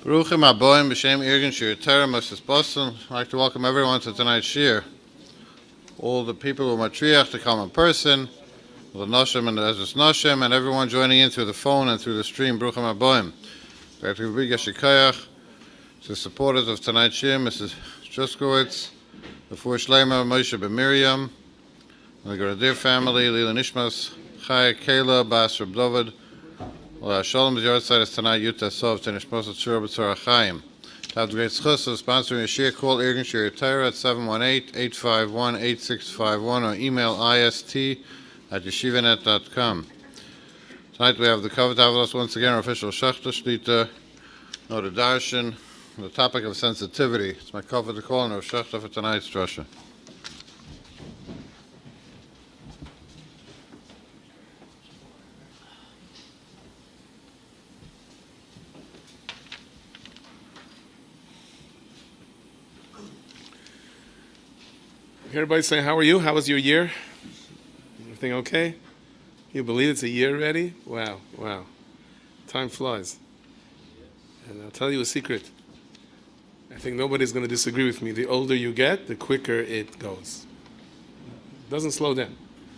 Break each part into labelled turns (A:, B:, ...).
A: Baruchim Aboim B'Shem Irgun Shir Torah Moses Boston. I'd like to welcome everyone to tonight's shir. All the people who matriach to come in person, the Noshim and the Ezras Noshim, and everyone joining in through the phone and through the stream. Baruchim Aboim. I'd like to big Yashikayach to the supporters of tonight's shir, Mrs. Juskowitz, the four Shleima, Moshe Ben Miriam, and the Goradir family, Lila Nishmas, Chai, Kayla, Bas Reb David. Well, Shalom is your side is tonight. Yuta Sov Tenish Mosat Shur B'Tzor Chaim. To have the great schus of sponsoring a shir, call Irgun Shir Torah at 718-851-8651 or email ist@yeshivanet.com. Tonight we have the cover to have with us once again, Rabbi Fishel Schachter, Shlit, the Darshan, the topic of sensitivity. It's my cover to call on Rabbi Schachter for tonight's drasha.
B: Everybody say, how are you? How was your year? Everything okay? You believe it's a year already? Wow. Time flies. And I'll tell you a secret. I think nobody's going to disagree with me. The older you get, the quicker it goes. It doesn't slow down.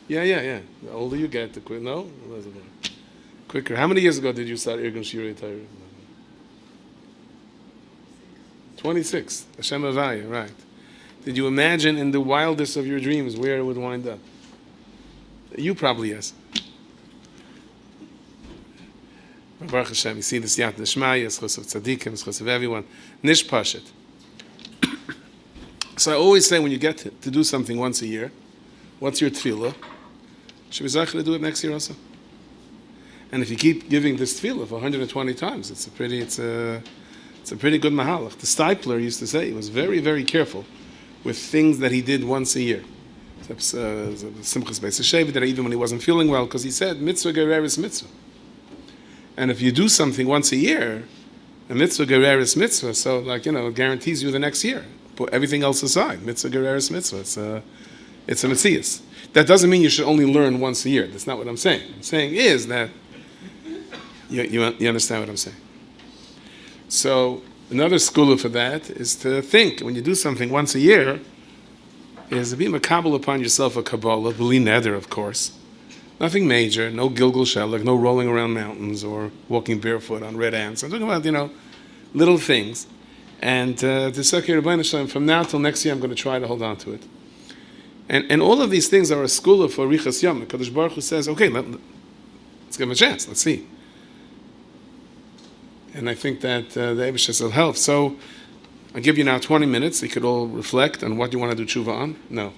B: Yeah. The older you get, the quicker. No? It doesn't matter. Quicker. How many years ago did you start Irgun Shir Torah? 26. Hashem Avaya, right. Did you imagine in the wildest of your dreams where it would wind up? You probably yes. Baruch Hashem, you see this Yat Nishmaya, schos of tzaddikim, schos of everyone. Nish Pashit. So I always say when you get to do something once a year, what's your tefillah? Should we zach to do it next year also? And if you keep giving this tefillah for 120 times, it's a pretty good mahalach. The Stipler used to say he was very, very careful with things that he did once a year. Simchas Beis HaShevet, that even when he wasn't feeling well, because he said, mitzvah gereris mitzvah. And if you do something once a year, a mitzvah gereris mitzvah, so it guarantees you the next year. Put everything else aside. Mitzvah gereris mitzvah. It's a mitzias. That doesn't mean you should only learn once a year. That's not what I'm saying. What I'm saying is that you understand what I'm saying. So another school for that is to think, when you do something once a year, is to be makabel upon yourself a Kabbalah, b'li neder, of course. Nothing major, no Gilgal Shelach, no rolling around mountains or walking barefoot on red ants. I'm talking about, little things. And to Sakir Rabbeinu Shalom, from now till next year, I'm going to try to hold on to it. And all of these things are a school for Richas Yom. Kadosh Baruch Hu says, okay, let's give him a chance, let's see. And I think that the Eibusha will help. So I'll give you now 20 minutes. You could all reflect on what you want to do tshuva on. No.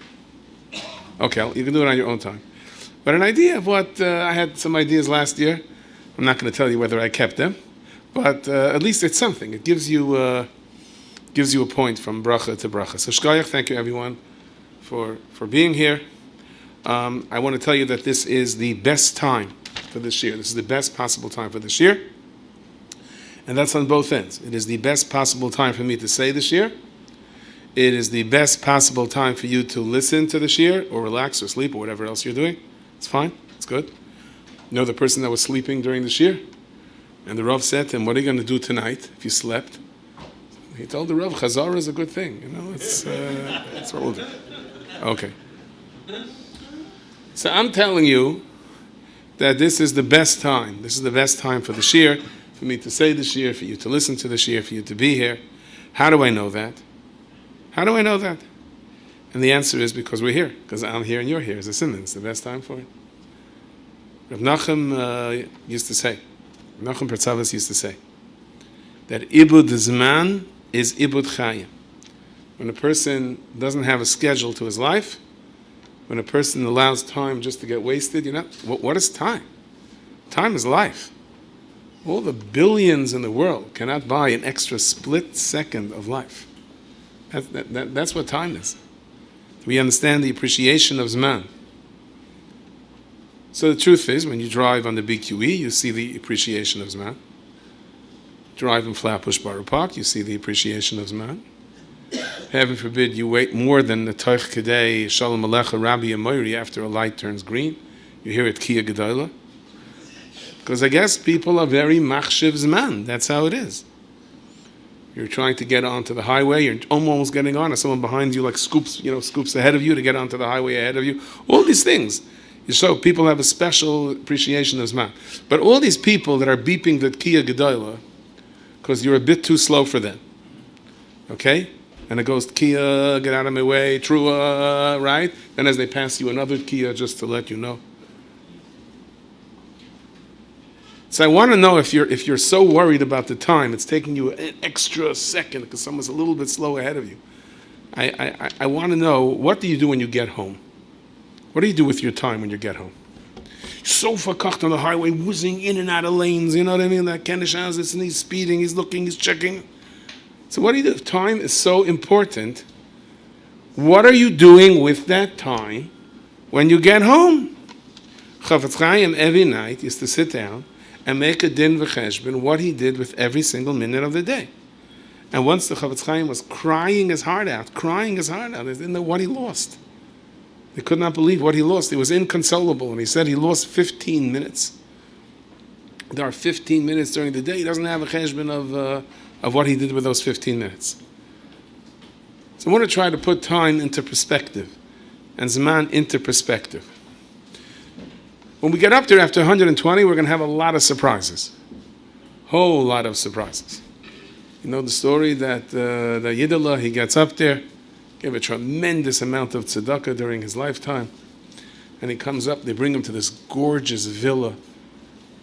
B: Okay, you can do it on your own time. But an idea of what, I had some ideas last year. I'm not going to tell you whether I kept them. But at least it's something. It gives you a point from bracha to bracha. So shkoyach, thank you everyone for being here. I want to tell you that this is the best time for this year. This is the best possible time for this year. And that's on both ends. It is the best possible time for me to say this year. It is the best possible time for you to listen to the shir, or relax, or sleep, or whatever else you're doing. It's fine. It's good. You know the person that was sleeping during the shir? And the Rav said to him, what are you going to do tonight if you slept? He told the Rav, Chazara is a good thing. That's what we'll do. Okay. So I'm telling you that this is the best time. This is the best time for the shir. For me to say the shir, for you to listen to the shir, for you to be here. How do I know that? How do I know that? And the answer is because we're here. Because I'm here and you're here as a simon. It's the best time for it. Rav Nachum used to say, Rav Nachum Pertzavas used to say, that ibud zman is ibud chayim. When a person doesn't have a schedule to his life, when a person allows time just to get wasted, what is time? Time is life. All the billions in the world cannot buy an extra split second of life. That's what time is. We understand the appreciation of Zman. So the truth is, when you drive on the BQE, you see the appreciation of Zman. Drive in Flatbush Borough Park, you see the appreciation of Zman. Heaven forbid you wait more than the Toich Kedei, Shalom Alecha, Rabbi Amoiri after a light turns green. You hear it Kia Gedola. Because I guess people are very machshiv zman. That's how it is. You're trying to get onto the highway. You're almost getting on, and someone behind you like scoops ahead of you to get onto the highway ahead of you. All these things. So people have a special appreciation of Zman. But all these people that are beeping the Kia Gedola, because you're a bit too slow for them. Okay? And it goes, Kia, get out of my way, Trua, right? Then as they pass you, another Kia just to let you know. So I want to know if you're so worried about the time, it's taking you an extra second because someone's a little bit slow ahead of you. I want to know, what do you do when you get home? What do you do with your time when you get home? You're so verkocht on the highway, whizzing in and out of lanes, you know what I mean? That Kenish houses, and he's speeding, he's looking, he's checking. So what do you do? If time is so important, what are you doing with that time when you get home? Chafetz Chaim every night used to sit down and make a din v'cheshbon what he did with every single minute of the day. And once the Chafetz Chaim was crying his heart out, they didn't know what he lost. They could not believe what he lost. He was inconsolable, and he said he lost 15 minutes. There are 15 minutes during the day. He doesn't have a cheshbon of what he did with those 15 minutes. So I want to try to put time into perspective and Zman into perspective. When we get up there after 120, we're going to have a lot of surprises. Whole lot of surprises. You know the story that the Yiddellah, he gets up there, gave a tremendous amount of tzedakah during his lifetime, and he comes up, they bring him to this gorgeous villa,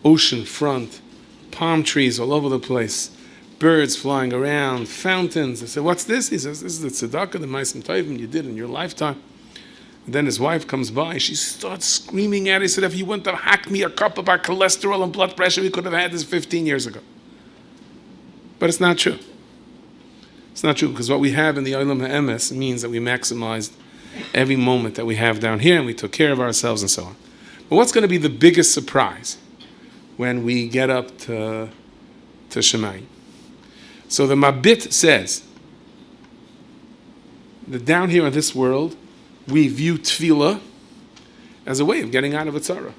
B: ocean front, palm trees all over the place, birds flying around, fountains. They say, what's this? He says, this is the tzedakah, the ma'asim tovim you did in your lifetime. And then his wife comes by, she starts screaming at him. He said, if you wouldn't have hacked me a cup of our cholesterol and blood pressure, we could have had this 15 years ago. But it's not true. It's not true, because what we have in the Olam HaEmes means that we maximized every moment that we have down here, and we took care of ourselves and so on. But what's going to be the biggest surprise when we get up to Shemayim? So the Mabit says that down here in this world, we view tefillah as a way of getting out of a tzara.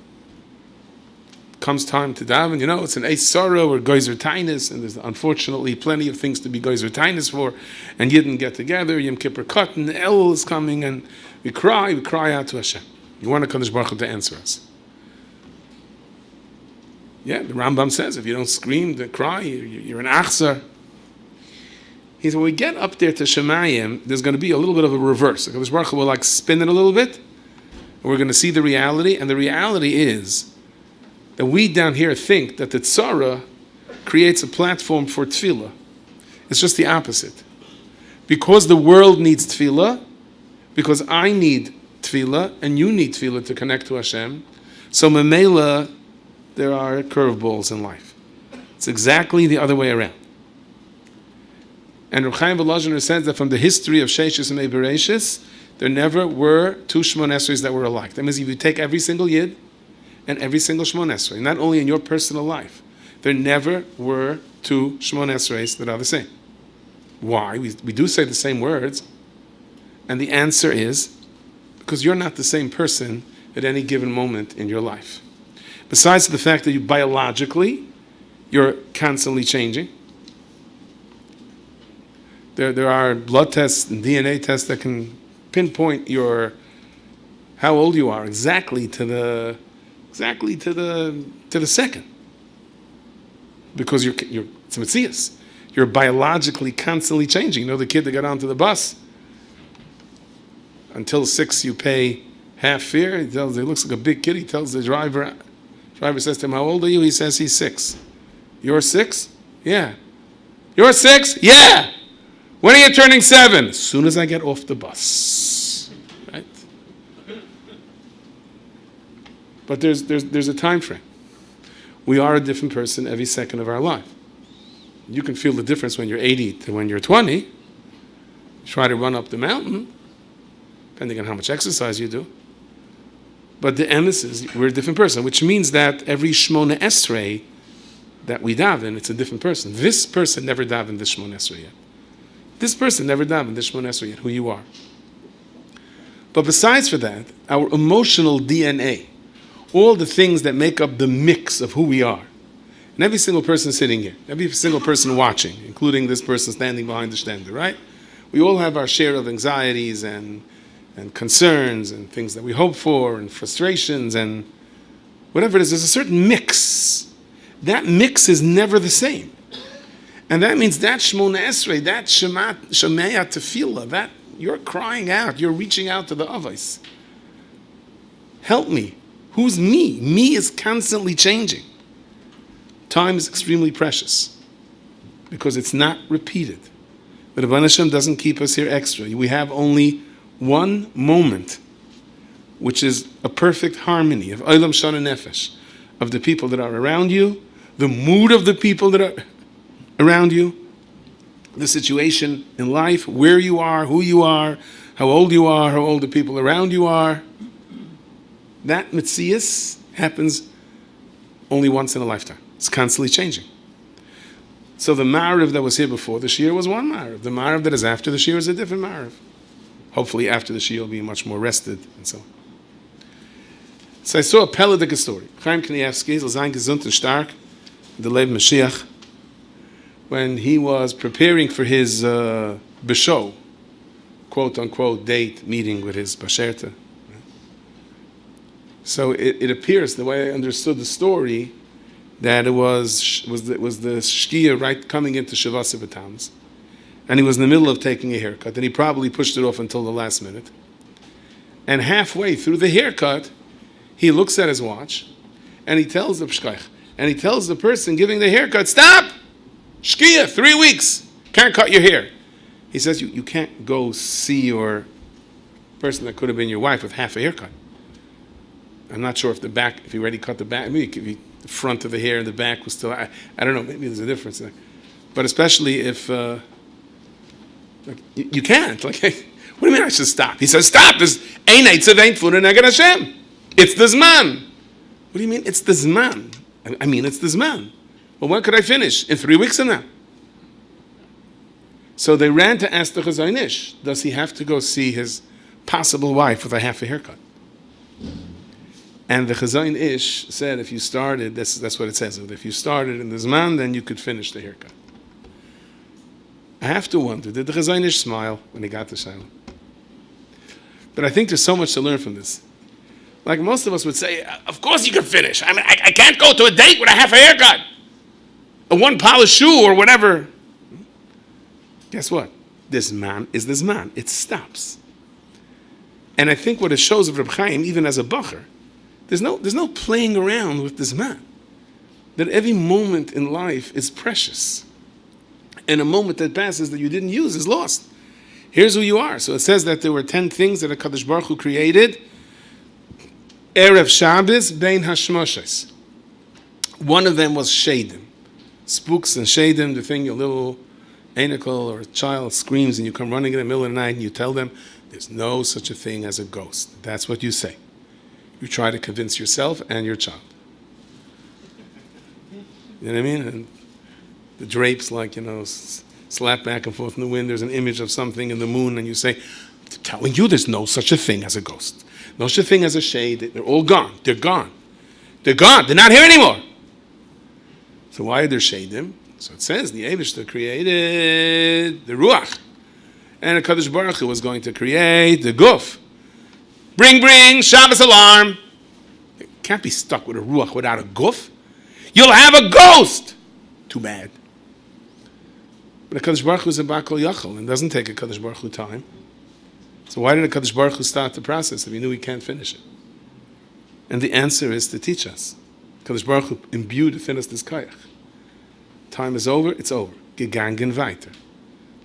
B: Comes time to daven, it's an eis tzara or geyser tainis, and there's unfortunately plenty of things to be geyser tainis for, and Yidden get together, Yom Kippur Katan, El is coming, and we cry out to Hashem. You want HaKadosh Baruch Hu to answer us. Yeah, the Rambam says, if you don't scream, cry, you're an achzar. He said, when we get up there to Shemayim, there's going to be a little bit of a reverse. HaKadosh Baruch Hu will spin it a little bit, and we're going to see the reality, and the reality is that we down here think that the tzara creates a platform for tefillah. It's just the opposite. Because the world needs tefillah, because I need tefillah, and you need tefillah to connect to Hashem, so memela, there are curveballs in life. It's exactly the other way around. And Reb Chaim Volozhiner says that from the history of Sheishis and Ebereshis, there never were two Shmon Esreis that were alike. That means if you take every single Yid, and every single Shmon Esrei, not only in your personal life, there never were two Shmon Esreis that are the same. Why? We do say the same words, and the answer is because you're not the same person at any given moment in your life. Besides the fact that you biologically, you're constantly changing. There are blood tests and DNA tests that can pinpoint how old you are exactly to the second, because you're it's a Metzias. You're biologically constantly changing. The kid that got onto the bus, until 6 you pay half fare. He looks like a big kid. He tells the driver says to him, how old are you? He says he's 6. You're 6? Yeah. You're 6? Yeah. When are you turning 7? As soon as I get off the bus. Right? But there's a time frame. We are a different person every second of our life. You can feel the difference when you're 80 to when you're 20. You try to run up the mountain, depending on how much exercise you do. But the emes is we're a different person, which means that every Shmona Esrei that we daven, it's a different person. This person never davened this Shmona Esrei yet. This person never davened this Shmona Esrei yet, who you are. But besides for that, our emotional DNA, all the things that make up the mix of who we are, And every single person sitting here, every single person watching, including this person standing behind the stender, right? We all have our share of anxieties and concerns and things that we hope for and frustrations and whatever it is. There's a certain mix. That mix is never the same. And that means that Shmona Esrei, that Shemaya Tefillah, that you're crying out, you're reaching out to the Avos. Help me. Who's me? Me is constantly changing. Time is extremely precious because it's not repeated. But Rabbi Hashem doesn't keep us here extra. We have only one moment, which is a perfect harmony of Olam Shana Nefesh, of the people that are around you, the mood of the people that are around you, the situation in life, where you are, who you are, how old the people around you are. That Metzias happens only once in a lifetime. It's constantly changing. So the Ma'ariv that was here before the Shir was one Ma'ariv. The Ma'ariv that is after the Shir is a different Ma'ariv. Hopefully after the Shir will be much more rested and so on. So I saw a Peledic story. Chaim Kanievsky, Zayn Gesund and Stark, the Leib Mashiach, when he was preparing for his Besho, quote-unquote, date meeting with his Basherta. So it appears, the way I understood the story, that it was the Shkia right coming into Shavasa B'Tammuz, and he was in the middle of taking a haircut, and he probably pushed it off until the last minute. And halfway through the haircut, he looks at his watch, and he tells the person giving the haircut, "Stop! Shkia, 3 weeks, can't cut your hair." He says, you can't go see your person that could have been your wife with half a haircut. I'm not sure if he already cut the back, maybe the front of the hair and the back was still, I don't know, maybe there's a difference there. But especially if, you can't. Like, what do you mean I should stop? He says, stop, there's ein eitzav ein tfuna neged Hashem. It's the Zman. What do you mean, it's the Zman? I mean, it's the Zman. Well, when could I finish? In 3 weeks from now. So they ran to ask the Chazon Ish, does he have to go see his possible wife with a half a haircut? And the Chazon Ish said, if you started, that's what it says, if you started in the Zman, then you could finish the haircut. I have to wonder, did the Chazon Ish smile when he got to Shiloh? But I think there's so much to learn from this. Like most of us would say, of course you can finish. I mean, I can't go to a date with a half a haircut. A one polished shoe or whatever. Guess what? This man is this man. It stops. And I think what it shows of Reb Chaim, even as a bacher, there's no playing around with this man. That every moment in life is precious. And a moment that passes that you didn't use is lost. Here's who you are. So it says that there were 10 things that HaKadosh Baruch Hu created. Erev Shabbos bein hashmoshes. One of them was shadim. Spooks and shadim, the thing your little anicle or a child screams and you come running in the middle of the night and you tell them, there's no such a thing as a ghost. That's what you say. You try to convince yourself and your child. You know what I mean? And the drapes slap back and forth in the wind. There's an image of something in the moon and you say, I'm telling you there's no such a thing as a ghost. No such a thing as a shade. They're all gone. They're gone. They're gone. They're not here anymore. So why are there shadim? So it says the Eibishter created the Ruach. And HaKadosh Baruch Hu was going to create the Guf. Bring, Shabbos alarm. You can't be stuck with a Ruach without a Guf. You'll have a ghost. Too bad. But HaKadosh Baruch Hu is a Bakol Yachol and doesn't take HaKadosh Baruch Hu time. So why did HaKadosh Baruch Hu start the process if he knew he can't finish it? And the answer is to teach us. HaKadosh Baruch Hu imbued within us this koyach. Time is over, it's over. Gegangen weiter.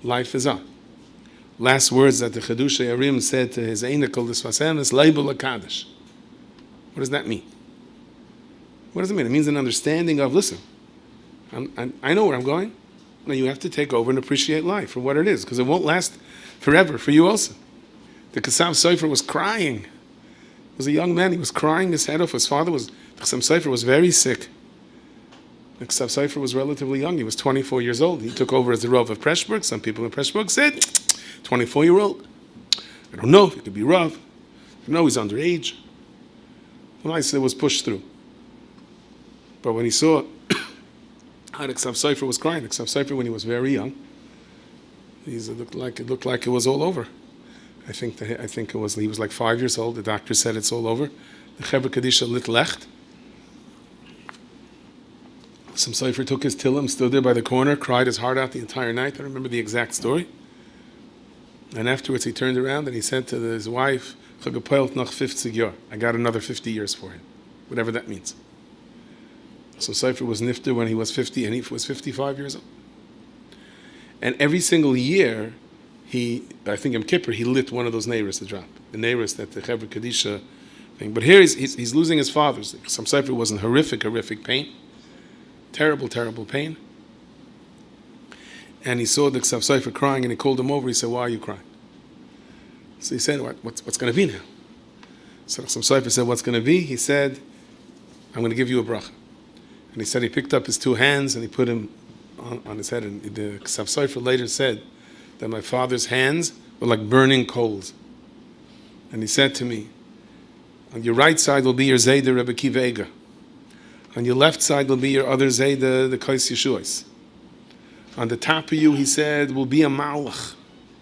B: Life is on. Last words that the Chiddushei Arim said to his Einikel, the Sfasem, is Leibul HaKadosh. What does that mean? What does it mean? It means an understanding of, listen, I know where I'm going. Now you have to take over and appreciate life for what it is, because it won't last forever for you also. The Chassam Sofer was crying. He was a young man, he was crying his head off. His father was, the Chassam Sofer was very sick. The Chassam Sofer was relatively young. He was 24 years old. He took over as the Rav of Preshburg. Some people in Preshburg said, 24-year-old. I don't know if he could be Rav. I know he's underage. Well, I said it was pushed through. But when he saw how the Ksav Sofer was crying. The Ksav Sofer, when he was very young, it looked like it was all over. I think it was, he was like 5 years old. The doctor said it's all over. The Chevra Kadisha lit lecht. Some Sofer took his tillim, stood there by the corner, cried his heart out the entire night. I don't remember the exact story. And afterwards he turned around and he said to his wife, "Chagapelt noch 50 year. I got another 50 years for him," whatever that means. So Sofer was nifter when he was 50, and he was 55 years old. And every single year, I think in Kippur, he lit one of those neiros to drop. The neiros that the Chevra Kadisha thing. But here he's losing his father. Some Sofer was in horrific pain. Terrible pain. And he saw the Ksav Sofer crying, and he called him over. He said, "Why are you crying?" So he said, what's going to be now? So Ksav Sofer said, "What's going to be?" He said, "I'm going to give you a bracha." And he said he picked up his two hands and he put him on his head. And the Ksav Sofer later said that my father's hands were like burning coals. And he said to me, "On your right side will be your Zayda Rebbe Kiva Eger. On your left side will be your other Zayda, the Kais Yeshuas. On the top of you," he said, "will be a Malach."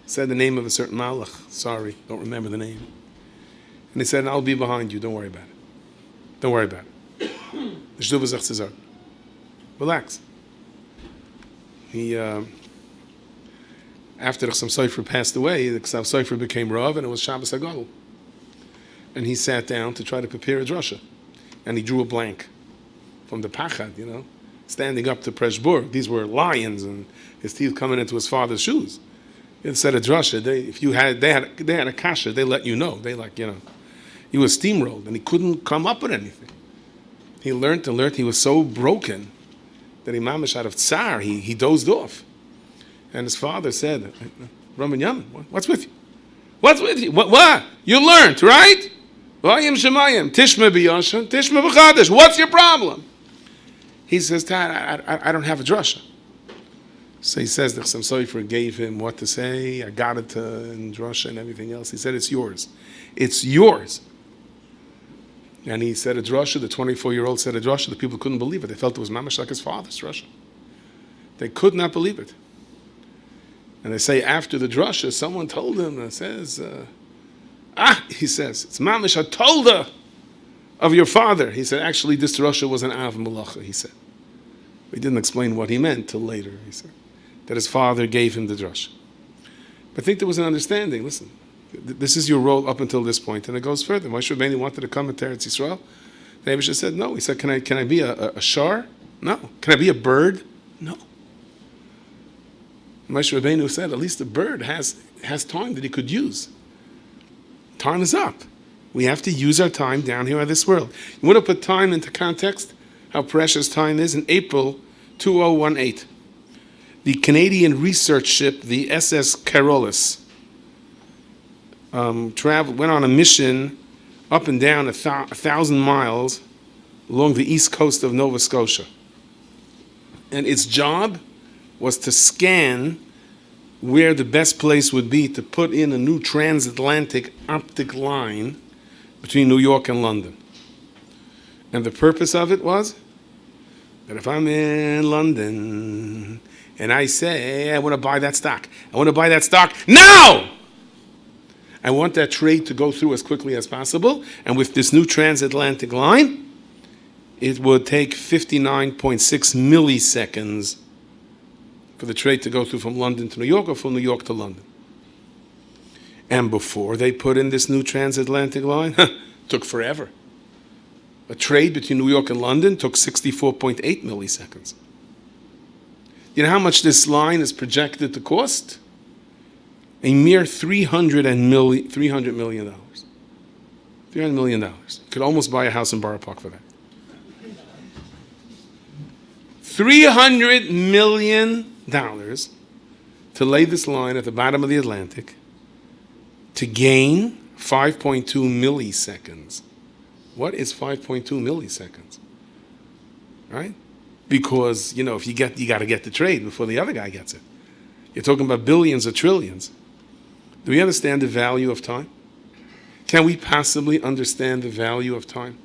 B: He said the name of a certain Malach. Sorry, don't remember the name. And he said, "And I'll be behind you. Don't worry about it. Don't worry about it." The Shduva Zech Tzizar. Relax. After the Ksav Sofer passed away, the Ksav Sofer became Rav, and it was Shabbos HaGadol. And he sat down to try to prepare a drasha. And he drew a blank from the Pachad, standing up to Preshburg. These were lions, and his teeth coming into his father's shoes. He said a drasha. They had a kasha. They let you know. He was steamrolled, and he couldn't come up with anything. He learned. He was so broken that he mamish out of tsar, he dozed off. And his father said, "Rabbi Yamin, what's with you? What's with you? What? You learned, right? Vayim shemayim, tishma b'yoshan, tishma b'chadash. What's your problem?" He says, "Dad, I don't have a drasha." So he says that some Sofer gave him what to say, Agadata and drasha and everything else. He said, "It's yours. It's yours." And he said a drasha, the 24-year-old said a drasha, the people couldn't believe it. They felt it was mamash like his father's drasha. They could not believe it. And they say after the drasha, someone told him, and says, he says, "It's mamash hatolda of your father." He said, "Actually, this drasha was an av malacha," he said. He didn't explain what he meant till later, he said, that his father gave him the drasha. But I think there was an understanding. Listen, this is your role up until this point, and it goes further. Moshe Rabbeinu wanted to come into Eretz Yisrael. The Rebbe said no. He said, "Can I be a shar? No. Can I be a bird? No." Moshe Rabbeinu said, "At least the bird has time that he could use. Time is up. We have to use our time down here on this world." You want to put time into context? How precious time is? In April 2018, the Canadian research ship, the SS Carolus, went on a mission up and down 1,000 miles along the east coast of Nova Scotia. And its job was to scan where the best place would be to put in a new transatlantic optic line between New York and London. And the purpose of it was that if I'm in London and I say, "I want to buy that stock. I want to buy that stock now!" I want that trade to go through as quickly as possible. And with this new transatlantic line, it would take 59.6 milliseconds for the trade to go through from London to New York or from New York to London. And before they put in this new transatlantic line, took forever. A trade between New York and London took 64.8 milliseconds. You know how much this line is projected to cost? A mere $300 million. $300 million. You could almost buy a house in Borough Park for that. $300 million to lay this line at the bottom of the Atlantic to gain 5.2 milliseconds. What is 5.2 milliseconds? Right? Because, if you got to get the trade before the other guy gets it. You're talking about billions or trillions. Do we understand the value of time? Can we possibly understand the value of time?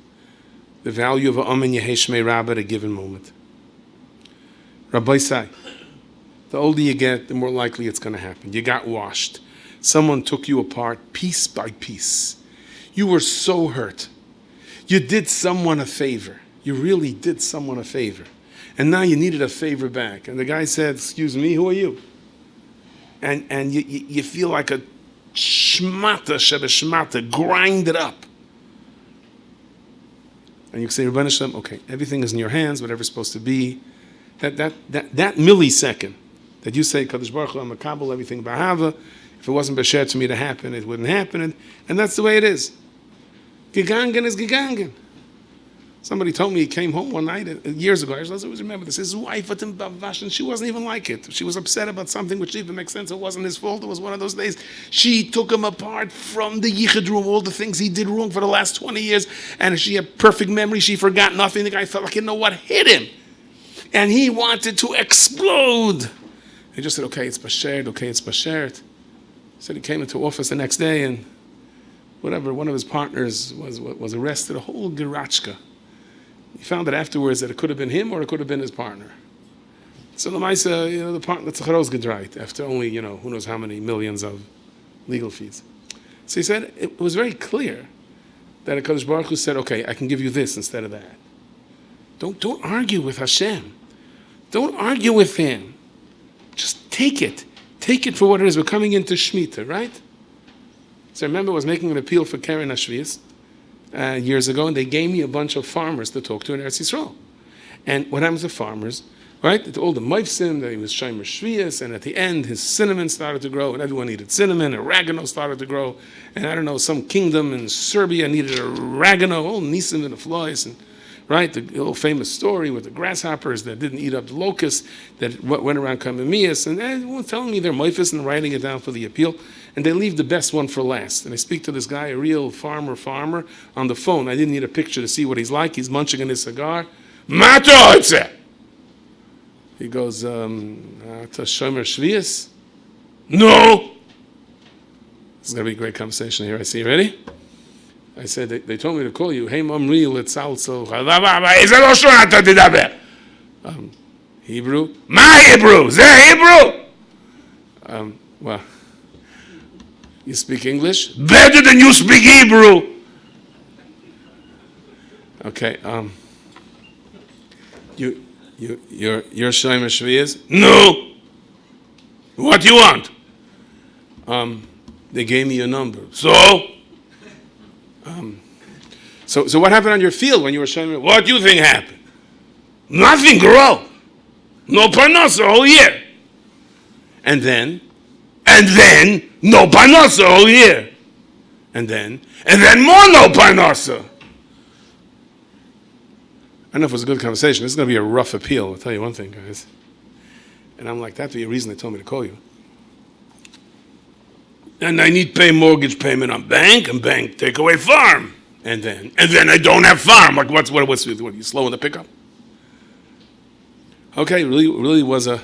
B: The value of an Amen Yehei Shmei Rabbah at a given moment. Rabbi Sai, the older you get, the more likely it's going to happen. You got washed. Someone took you apart piece by piece. You were so hurt. You did someone a favor. You really did someone a favor. And now you needed a favor back. And the guy said, excuse me, who are you? And you feel like a shmata, shebeshmata, grind it up. And you say, Rebbeinu Shalom, okay, everything is in your hands, whatever's supposed to be. That millisecond that you say, Kadosh Baruch Hu, I'm a Kabul, everything Bahava, if it wasn't Besher to me to happen, it wouldn't happen. And that's the way it is. Gegangen is gegangen. Somebody told me he came home one night years ago. I always remember this. His wife, and she wasn't even like it. She was upset about something which even makes sense. It wasn't his fault. It was one of those days. She took him apart from the yichud room, all the things he did wrong for the last 20 years. And she had perfect memory. She forgot nothing. The guy felt like, you know what, hit him. And he wanted to explode. He just said, okay, it's bashert. Okay, it's bashert. Said he came into office the next day and whatever, one of his partners was arrested, a whole garachka. He found out afterwards that it could have been him or it could have been his partner. So the Maisa, the partner, the Tzacharos gedreit after only, who knows how many millions of legal fees. So he said, it was very clear that HaKadosh Baruch Hu said, okay, I can give you this instead of that. Don't argue with Hashem. Don't argue with him. Just take it. Take it for what it is. We're coming into Shemitah, right? So I remember I was making an appeal for Keren HaShvius years ago, and they gave me a bunch of farmers to talk to in Eretz Yisrael. And what happens to farmers, right? All the Moifsim, that he was Shomer Shvius, and at the end, his cinnamon started to grow, and everyone needed cinnamon, oregano started to grow, and I don't know, some kingdom in Serbia needed oregano, all Nisim and the flies, and right, the old famous story with the grasshoppers that didn't eat up the locusts, that went around Kamimias, and everyone's telling me they're Moifis and writing it down for the appeal. And they leave the best one for last. And I speak to this guy, a real farmer, on the phone. I didn't need a picture to see what he's like. He's munching on his cigar. Mato! He goes, Shomer Shvius? No! This is going to be a great conversation here. I see. Ready? I said, they told me to call you. Hey, Mamri, let's also. Hebrew? My Hebrew! Ze Hebrew! Well. You speak English? Better than you speak Hebrew. Okay. You're Shomer Shvius? No. What do you want? They gave me your number. So what happened on your field when you were Shomer? What do you think happened? Nothing grow. No panos the whole year. And then no parnasa all year. And then more no parnasa. I don't know if it was a good conversation. This is going to be a rough appeal. I'll tell you one thing, guys. And I'm like, that'd be a reason they told me to call you. And I need to pay mortgage payment on bank, and bank take away farm. And then I don't have farm. Like, what you slow in the pickup? Okay, really was a...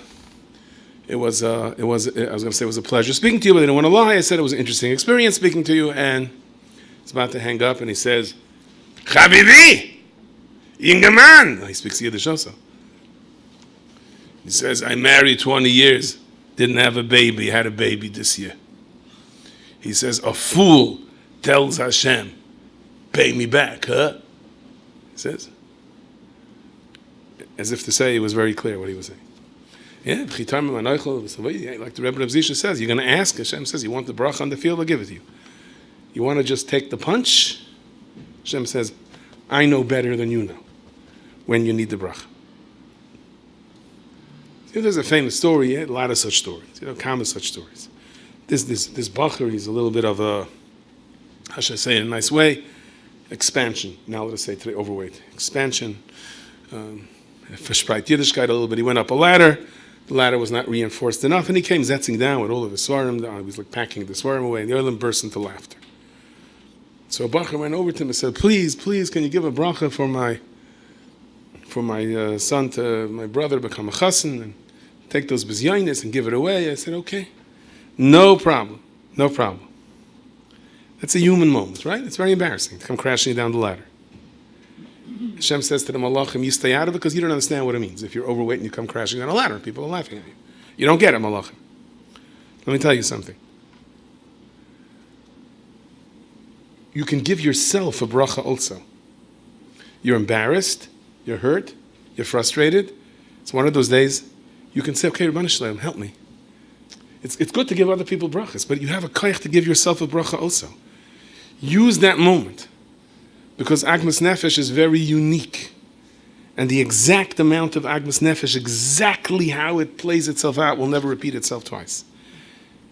B: I was going to say it was a pleasure speaking to you, but I didn't want to lie. I said it was an interesting experience speaking to you, and he's about to hang up, and he says, Chabibi, Ingeman. He speaks Yiddish also. He says, I married 20 years, didn't have a baby, had a baby this year. He says, a fool tells Hashem, pay me back, huh? He says, as if to say it was very clear what he was saying. Yeah, like the Rebbe Reb Zisha says, you're going to ask. Hashem says, you want the bracha on the field, I'll give it to you. You want to just take the punch? Hashem says, I know better than you know when you need the bracha. There's a famous story, a lot of such stories, common such stories. This bacher, he's a little bit of a, how should I say it in a nice way, expansion. Now let us say today, overweight. Expansion, verspreit Yiddishkeit a little bit. He went up a ladder. The ladder was not reinforced enough, and he came zetzing down with all of his svarim. He was like packing the svarim away, and the other burst into laughter. So a bacher went over to him and said, please, can you give a bracha for my son, to my brother, become a chassan, and take those bizyonis and give it away? I said, okay. No problem. That's a human moment, right? It's very embarrassing to come crashing down the ladder. Hashem says to the malachim, you stay out of it because you don't understand what it means. If you're overweight and you come crashing down a ladder, people are laughing at you. You don't get it, malachim. Let me tell you something. You can give yourself a bracha also. You're embarrassed, you're hurt, you're frustrated. It's one of those days you can say, okay, Rabbanu Shalom, help me. It's good to give other people brachas, but you have a koyach to give yourself a bracha also. Use that moment, because Agmas Nefesh is very unique. And the exact amount of Agmas Nefesh, exactly how it plays itself out, will never repeat itself twice.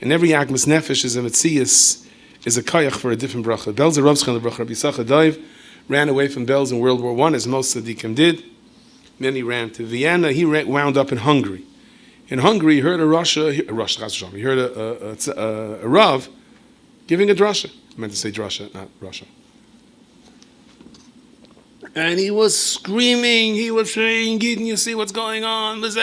B: And every Agmas Nefesh is a Metzias, is a koyach for a different bracha. Belzer Ravschan, the bracha Rabbi Yisachar Daiv, ran away from Belz in World War I, as most tzaddikim did. Then he ran to Vienna. He wound up in Hungary. In Hungary, he heard he heard a Rav giving a drasha. I meant to say drasha, not Russia. And he was screaming, he was saying, Gidon, you see what's going on? If you're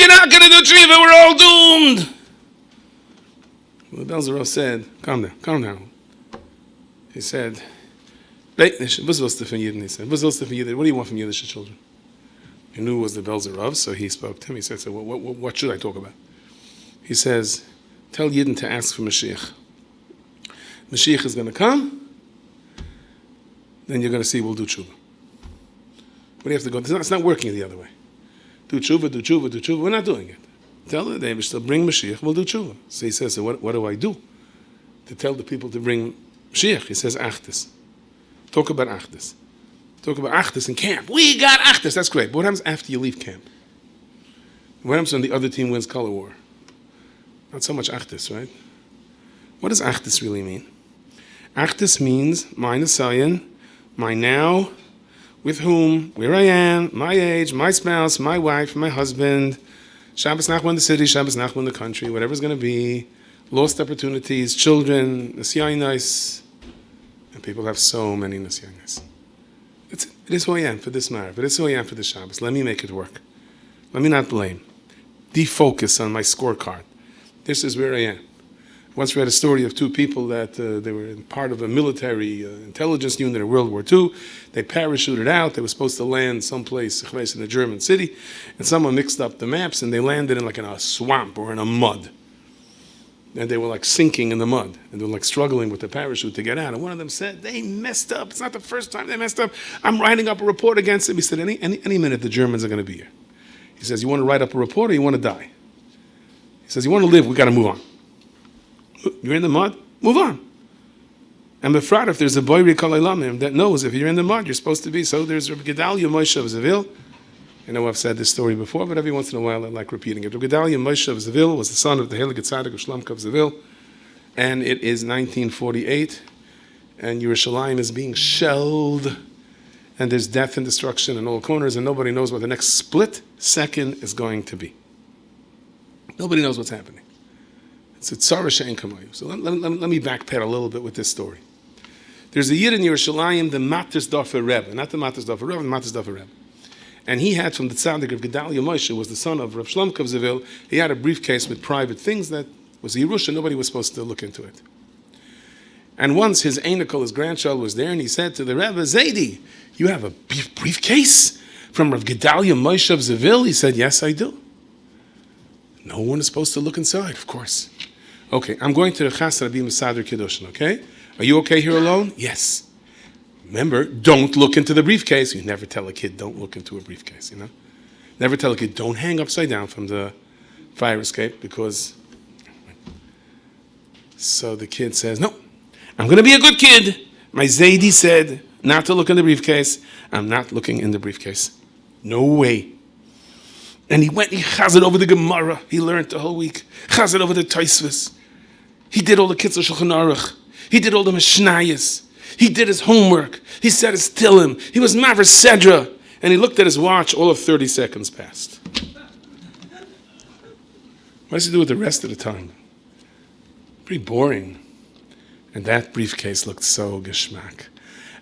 B: not going to do tshuva, we're all doomed. Well, the Belzer Rav said, calm down. He said, he said, what do you want from Yiddish children? He knew it was the Belzer Rav, so he spoke to him. He said, so what should I talk about? He says, tell Yidden to ask for Mashiach. Mashiach is going to come, then you're going to see we'll do tshuva. But you have to go, it's not working the other way. Do tshuva, we're not doing it. Tell the Davish to bring Mashiach, we'll do tshuva. So he says, so what do I do to tell the people to bring Mashiach? He says, Achdus. Talk about Achdus. Talk about Achdus in camp. We got Achdus, that's great. But what happens after you leave camp? What happens when the other team wins color war? Not so much Achdus, right? What does Achdus really mean? Achdus means my Nisayan, my now, with whom, where I am, my age, my spouse, my wife, my husband, Shabbos Nachman in the city, Shabbos Nachman in the country, whatever it's going to be, lost opportunities, children, Nisyanis, and people have so many Nisyanis. It is who I am for this marriage. It is who I am for this Shabbos. Let me make it work. Let me not blame. Defocus on my scorecard. This is where I am. Once read a story of two people that they were part of a military intelligence unit in World War II. They parachuted out. They were supposed to land someplace in a German city, and someone mixed up the maps, and they landed in a swamp or in a mud. And they were sinking in the mud, and they were struggling with the parachute to get out. And one of them said, they messed up. It's not the first time they messed up. I'm writing up a report against them. He said, any minute the Germans are going to be here. He says, you want to write up a report or you want to die? He says, you want to live, we got to move on. You're in the mud? Move on. And befrat, if there's a boy that knows if you're in the mud, you're supposed to be. So there's Rabbi Gedalia Moshe of Zavil. I know I've said this story before, but every once in a while I like repeating it. Rabbi Gedalia Moshe of Zavil was the son of the Heilige Tzaddik of Shlamka of Zavil. And it is 1948. And Yerushalayim is being shelled. And there's death and destruction in all corners. And nobody knows what the next split second is going to be. Nobody knows what's happening. It's a tzara she'en kamayu. So let me backpedal a little bit with this story. There's a Yid in Yerushalayim, the Mattersdorfer Rebbe, not the Mattersdorfer Rebbe, the Mattersdorfer Rebbe. And he had from the tzaddik of Gedalia Moshe, was the son of Rav Shlomo of Zavil. He had a briefcase with private things that was Yerusha. Nobody was supposed to look into it. And once his Einakol, his grandchild, was there, and he said to the Rebbe, Zaidi, you have a briefcase from Rav Gedalia Moshe of Zavil? He said, yes, I do. No one is supposed to look inside, of course. Okay, I'm going to the Chas Rabbi Mesader Kiddushin, okay? Are you okay here alone? Yes. Remember, don't look into the briefcase. You never tell a kid, don't look into a briefcase, Never tell a kid, don't hang upside down from the fire escape, because... So the kid says, no, I'm going to be a good kid. My Zaidi said not to look in the briefcase. I'm not looking in the briefcase. No way. And he went, he chazed over the Gemara. He learned the whole week. Chazed over the Tosfos. He did all the Kitzur Shulchan Aruch. He did all the Mishnayos. He did his homework. He said his Tillim. He was Maver Sedra. And he looked at his watch. All of 30 seconds passed. What does he do with the rest of the time? Pretty boring. And that briefcase looked so geschmack.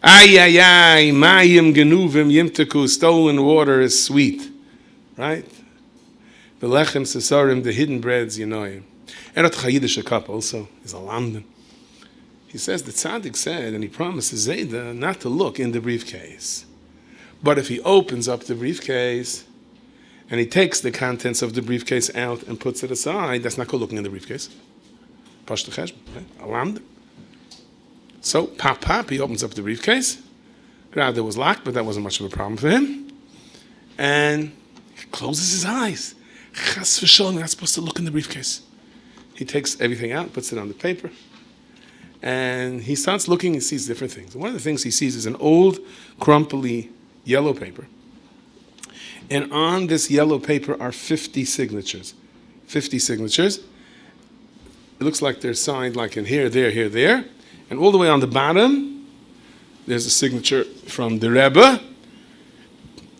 B: Ay, ay, ay, mayim genuvim yimteku, stolen water is sweet. Right? The lechem sesarim, the hidden breads, Erot Chayidisha cup also is a lamdan. He says the tzaddik said, and he promises Zayda not to look in the briefcase. But if he opens up the briefcase and he takes the contents of the briefcase out and puts it aside, that's not called looking in the briefcase. Pashto cheshbon, right? So, pop, he opens up the briefcase. Granted, it was locked, but that wasn't much of a problem for him. And he closes his eyes. Chas v'sholom, you're not supposed to look in the briefcase. He takes everything out, puts it on the paper, and he starts looking and sees different things. One of the things he sees is an old, crumply yellow paper. And on this yellow paper are 50 signatures. 50 signatures. It looks like they're signed like in here, there. And all the way on the bottom, there's a signature from the Rebbe.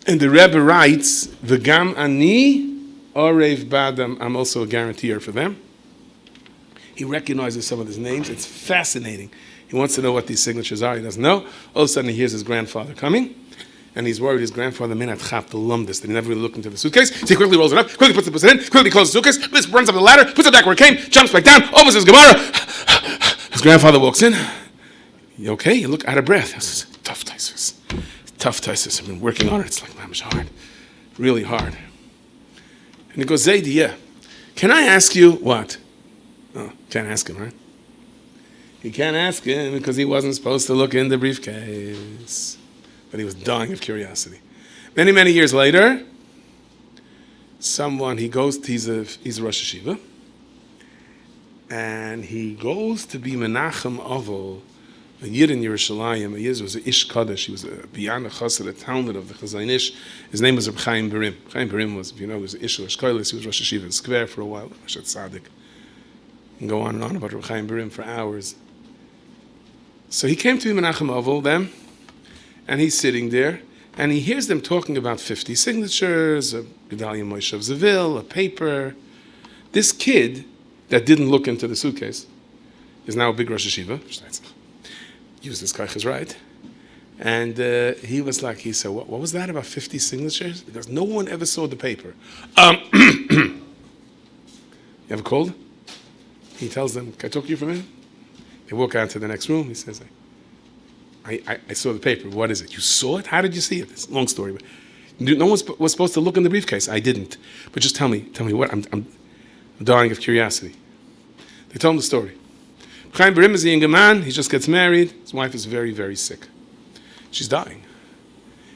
B: And the Rebbe writes, V'gam ani orev badam, I'm also a guaranteer for them. He recognizes some of these names. It's fascinating. He wants to know what these signatures are. He doesn't know. All of a sudden, he hears his grandfather coming, and he's worried his grandfather may not chap the lumdus, that he never really looked into the suitcase. So he quickly rolls it up, quickly puts it in, quickly closes the suitcase, runs up the ladder, puts it back where it came, jumps back down, opens his Gemara. His grandfather walks in. You okay? You look out of breath. This is tough taisus. Tough taisus. I've been working on it. It's like, mamish hard. Really hard. And he goes, Zaidi, yeah. Can I ask you what? Oh, can't ask him, right? He can't ask him because he wasn't supposed to look in the briefcase. But he was dying of curiosity. Many, many years later, he's a Rosh Hashiva, and he goes to be Menachem Avol, a Yid in Yerushalayim. A Yid was an Ish Kaddish. He was a Biyana Chassid, a Talmud of the Chazon Ish. His name was Reb Chaim Barim. Chaim Barim was, if you know, was Ish Koilis. He was Rosh Hashiva in Skver for a while. Rosh Tzaddik. And go on and on about Reb Chaim Barim for hours. So he came to Menachem Avol, them, and he's sitting there, and he hears them talking about 50 signatures, a Gedalia Moshe of Seville, a paper. This kid that didn't look into the suitcase is now a big Rosh Hashiva. Use this kaiches right. And he was like, he said, what was that about 50 signatures? Because no one ever saw the paper. You have a cold? He tells them, can I talk to you for a minute? They walk out to the next room. He says, I saw the paper. What is it? You saw it? How did you see it? It's a long story. But no one was supposed to look in the briefcase. I didn't. But just tell me what. I'm dying of curiosity. They told him the story. Chaim Barim is a young man. He just gets married. His wife is very, very sick. She's dying.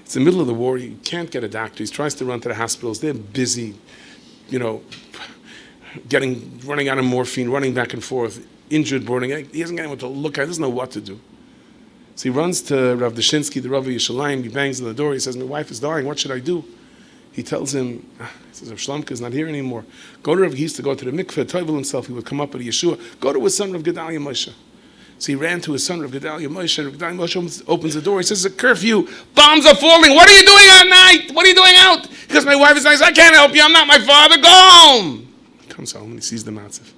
B: It's the middle of the war. He can't get a doctor. He tries to run to the hospitals. They're busy, running out of morphine, running back and forth, injured, burning. He hasn't got anyone to look at. He doesn't know what to do. So he runs to Rav Deshinsky, the Rav of Yerushalayim. He bangs on the door. He says, my wife is dying. What should I do? He tells him, Rav Shlamka is not here anymore. Go to Rav, he used to go to the mikveh, toivel himself. He would come up at Yeshua. Go to his son, Rav Gedalia Moshe. So he ran to his son, Rav Gedalia Moshe. And Rav Gedalia Moshe opens the door. He says, it's a curfew. Bombs are falling. What are you doing at night? What are you doing out? Because my wife is nice. I can't help you. I'm not my father. Go home. He comes home and he sees the matzav.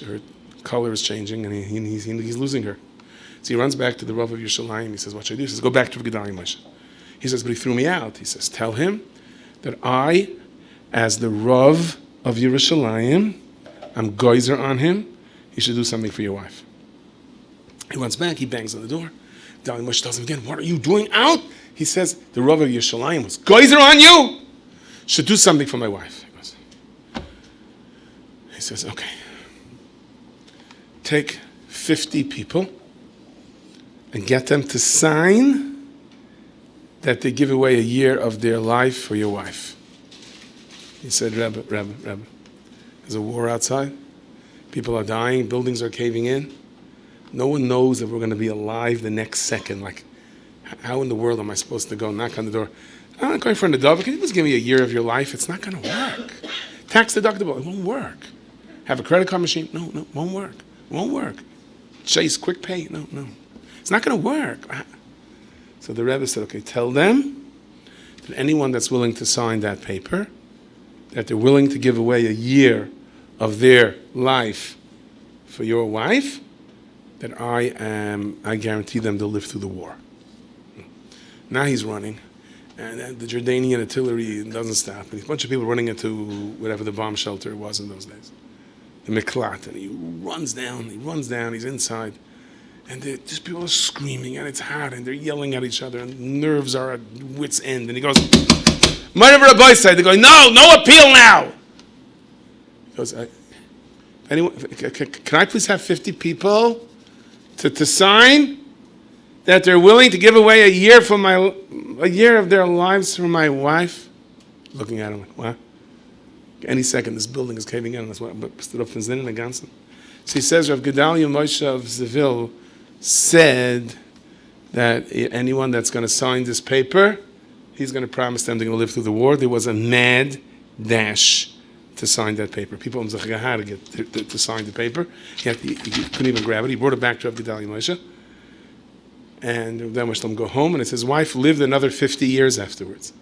B: Her color is changing and he's losing her. So he runs back to the Rav of Yerushalayim. He says, what should I do? He says, go back to Rav Gedalia Moshe. He says, but he threw me out. He says, tell him that I, as the Rav of Yerushalayim, I'm geyser on him. He should do something for your wife. He runs back. He bangs on the door. Gedalia Moshe tells him again, what are you doing out? He says, the Rav of Yerushalayim was geyser on you. Should do something for my wife. He says, okay. Take 50 people and get them to sign that they give away a year of their life for your wife. He said, Rebbe, there's a war outside. People are dying. Buildings are caving in. No one knows if we're going to be alive the next second. Like, how in the world am I supposed to go knock on the door? I'm not going for an adult. Can you just give me a year of your life? It's not going to work. Tax deductible. It won't work. Have a credit card machine? No, won't work. Won't work. Chase, quick pay? No. It's not going to work. So the Rebbe said, okay, tell them that anyone that's willing to sign that paper, that they're willing to give away a year of their life for your wife, that I guarantee them they'll live through the war. Now he's running, and the Jordanian artillery doesn't stop. And a bunch of people running into whatever the bomb shelter was in those days. the miklat, and he runs down, he's inside. And just people are screaming, and it's hot, and they're yelling at each other, and nerves are at wit's end. And he goes, whatever a boy said, they go, no appeal now. He goes, anyone, can I please have 50 people to sign that they're willing to give away a year of their lives for my wife? Looking at him like, what? Any second, this building is caving in. That's what stood up from Zinn and Gansen. So he says, Rav Gedalia Moshe of Seville said that anyone that's going to sign this paper, he's going to promise them they're going to live through the war. There was a mad dash to sign that paper. People in Zechga had to get to sign the paper. He couldn't even grab it. He brought it back to Rav Gedalia Moshe. And then Moshe let him go home, and his wife lived another 50 years afterwards.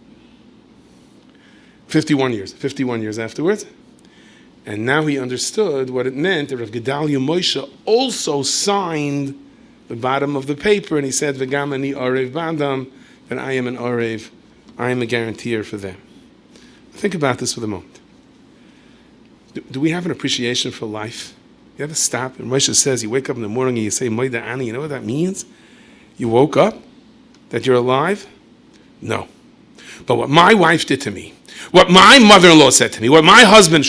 B: 51 years afterwards. And now he understood what it meant that Rav Gedalia Moshe also signed the bottom of the paper, and he said, V'gam ani orev b'adam, that I am an orev, I am a guaranteer for them. Think about this for the moment. Do we have an appreciation for life? You ever stop? And Moshe says, you wake up in the morning and you say, Moida ani, you know what that means? You woke up? That you're alive? No. But what my wife did to me, what my mother-in-law said to me, what my husband,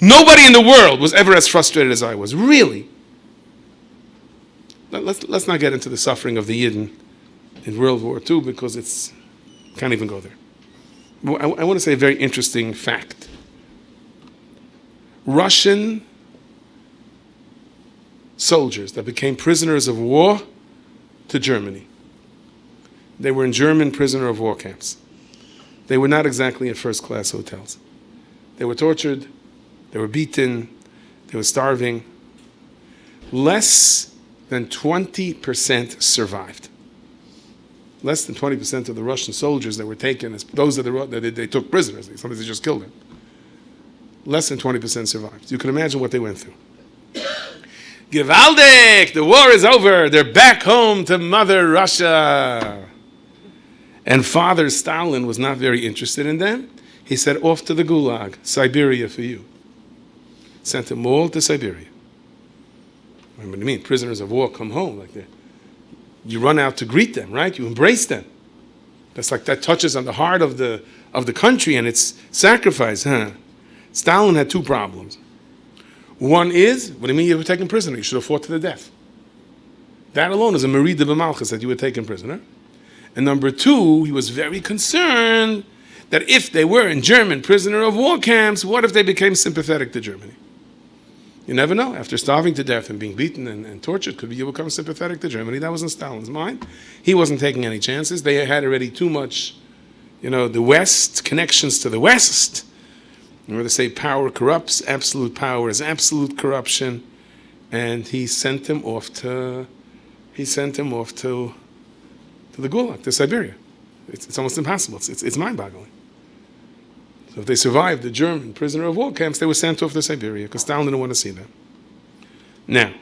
B: nobody in the world was ever as frustrated as I was. Really. Let's not get into the suffering of the Yidden in World War II because can't even go there. I want to say a very interesting fact. Russian soldiers that became prisoners of war to Germany. They were in German prisoner of war camps. They were not exactly in first-class hotels. They were tortured, they were beaten, they were starving. Less than 20% survived. Less than 20% of the Russian soldiers that were taken, as those that they took prisoners, sometimes they just killed them. Less than 20% survived. You can imagine what they went through. Gewaldig! The war is over. They're back home to Mother Russia. And Father Stalin was not very interested in them. He said, off to the Gulag, Siberia for you. Sent them all to Siberia. What do you mean? Prisoners of war come home like that. You run out to greet them, right? You embrace them. That's like that touches on the heart of the country and its sacrifice, huh? Stalin had two problems. One is, what do you mean you were taken prisoner? You should have fought to the death. That alone is a merida b'malchus that you were taken prisoner. And number two, he was very concerned that if they were in German prisoner of war camps, what if they became sympathetic to Germany? You never know. After starving to death and being beaten and tortured, could you become sympathetic to Germany? That was in Stalin's mind. He wasn't taking any chances. They had already too much, the West, connections to the West. Where they say power corrupts, absolute power is absolute corruption. And he sent him off to the Gulag, to Siberia. It's almost impossible. It's mind-boggling. So if they survived the German prisoner of war camps, they were sent off to Siberia because Stalin didn't want to see them. Now,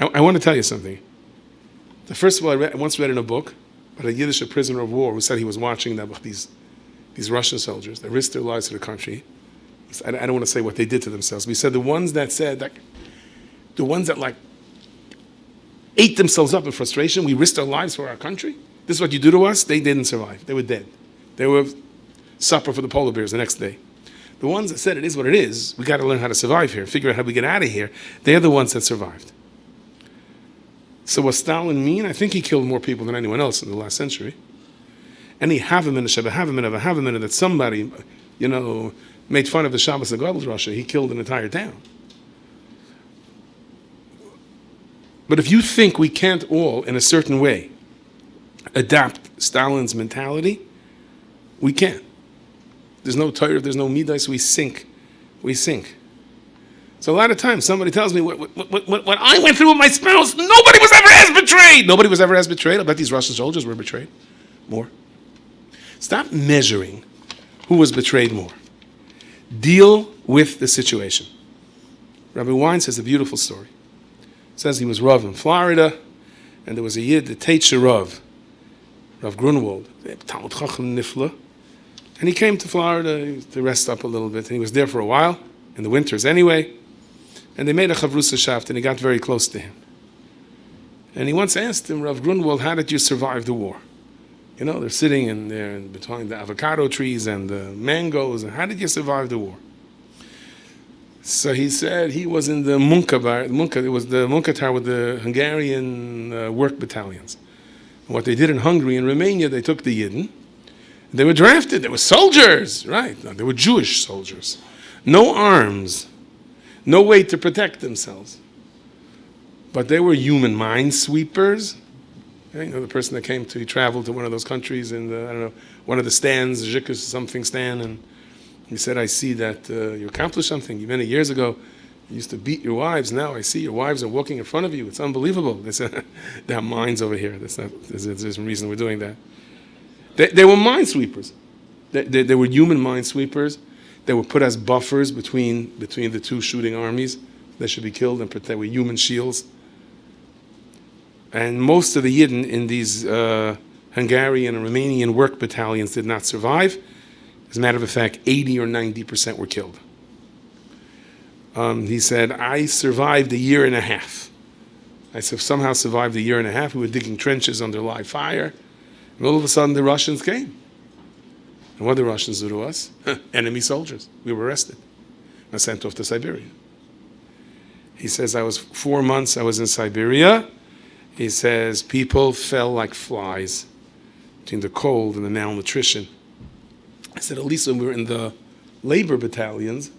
B: I want to tell you something. First of all, I once read in a book about a Yiddish prisoner of war who said he was watching these Russian soldiers that risked their lives for the country. I don't want to say what they did to themselves, but he said the ones that ate themselves up in frustration, we risked our lives for our country. This is what you do to us. They didn't survive. They were dead. They were supper for the polar bears the next day. The ones that said it is what it is, we got to learn how to survive here, figure out how we get out of here, they're the ones that survived. So what Stalin mean? I think he killed more people than anyone else in the last century. Any Havamin that somebody, made fun of the Shabbos of God's Russia, he killed an entire town. But if you think we can't all, in a certain way, adapt Stalin's mentality, we can't. There's no Torah, there's no Midas, we sink. So a lot of times somebody tells me, what I went through with my spouse, nobody was ever as betrayed. Nobody was ever as betrayed. I bet these Russian soldiers were betrayed more. Stop measuring who was betrayed more. Deal with the situation. Rabbi Wein says a beautiful story. Says he was Rav in Florida, and there was a Yid, the Teitcher Rav Grunwald, Talmud Chacham Nifla, and he came to Florida to rest up a little bit, and he was there for a while, in the winters anyway. And they made a chavrusa shaft, and he got very close to him. And he once asked him, Rav Grunwald, how did you survive the war? You know, they're sitting in there between the avocado trees and the mangoes, and how did you survive the war? So he said he was in the it was the Munkatar with the Hungarian work battalions. And what they did in Hungary and Romania, they took the Yidden. They were drafted. They were soldiers, right? They were Jewish soldiers. No arms. No way to protect themselves. But they were human minesweepers. You know, the person that he traveled to one of those countries in one of the stands, Zhikus something stand, and he said, I see that you accomplished something. Many years ago, you used to beat your wives. Now I see your wives are walking in front of you. It's unbelievable. They said, they have mines over here. There's some reason we're doing that. They were minesweepers. They were human minesweepers. They were put as buffers between the two shooting armies. They should be killed and protect with human shields. And most of the Yidden in these Hungarian and Romanian work battalions did not survive. As a matter of fact, 80 or 90% were killed. He said, I survived a year and a half. I somehow survived a year and a half. We were digging trenches under live fire. And all of a sudden, the Russians came. And what did the Russians do to us? Enemy soldiers. We were arrested and sent off to Siberia. He says, 4 months I was in Siberia. He says, people fell like flies between the cold and the malnutrition. I said, at least when we were in the labor battalions,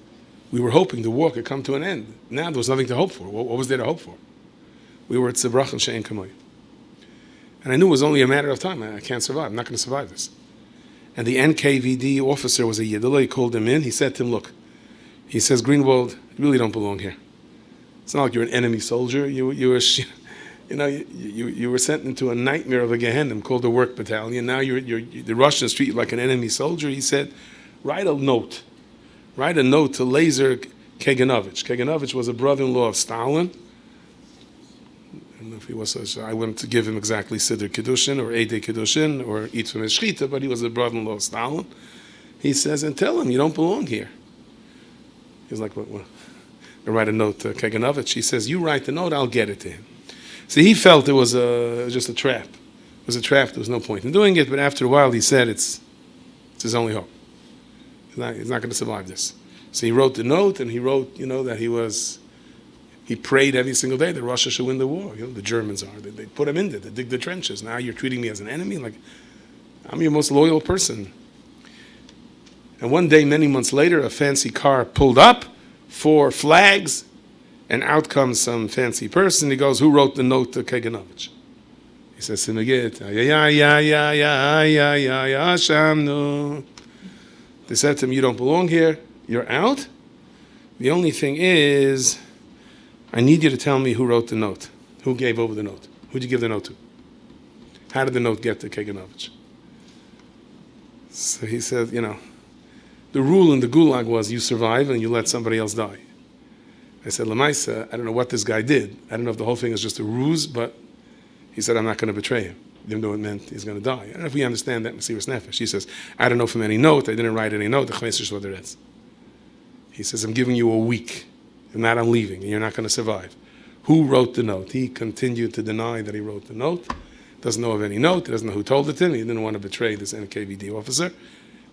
B: we were hoping the war could come to an end. Now there was nothing to hope for. What was there to hope for? We were at Zibrach and She'en Kamoy. And I knew it was only a matter of time. I can't survive. I'm not going to survive this. And the NKVD officer was a Yiddish. He called him in. He said to him, look, he says, Greenwald, you really don't belong here. It's not like you're an enemy soldier. You were sent into a nightmare of a Gehenna called the work battalion. Now the Russians treat you like an enemy soldier. He said, write a note to Lazar Kaganovich. Kaganovich was a brother-in-law of Stalin. I don't know if he was such. I wouldn't give him exactly Siddur Kedushin or Eidei Kedushin or eat from his Shchita, but he was a brother-in-law of Stalin. He says, and tell him you don't belong here. He was like, what? I write a note to Kaganovich. He says, you write the note, I'll get it to him. See, he felt it was just a trap. It was a trap. There was no point in doing it. But after a while, he said it's his only hope. He's not going to survive this. So he wrote the note, and he wrote, that he prayed every single day that Russia should win the war. The Germans are. They put him in there. They dig the trenches. Now you're treating me as an enemy? Like, I'm your most loyal person. And one day, many months later, a fancy car pulled up, 4 flags, and out comes some fancy person. He goes, who wrote the note to Kaganovich? He says, Simagit, Shamnu. They said to him, you don't belong here. You're out. The only thing is, I need you to tell me who wrote the note. Who gave over the note? Who did you give the note to? How did the note get to Kaganovich? So he said, the rule in the Gulag was you survive and you let somebody else die. I said, Lamaisa, I don't know what this guy did. I don't know if the whole thing is just a ruse, but he said, I'm not going to betray him, even though it meant he's going to die. I don't know if we understand that in Mesiras Nefesh. He says, I don't know from any note. I didn't write any note. He says, I'm giving you a week. If not, I'm leaving, and you're not going to survive. Who wrote the note? He continued to deny that he wrote the note. Doesn't know of any note. He doesn't know who told it to him. He didn't want to betray this NKVD officer.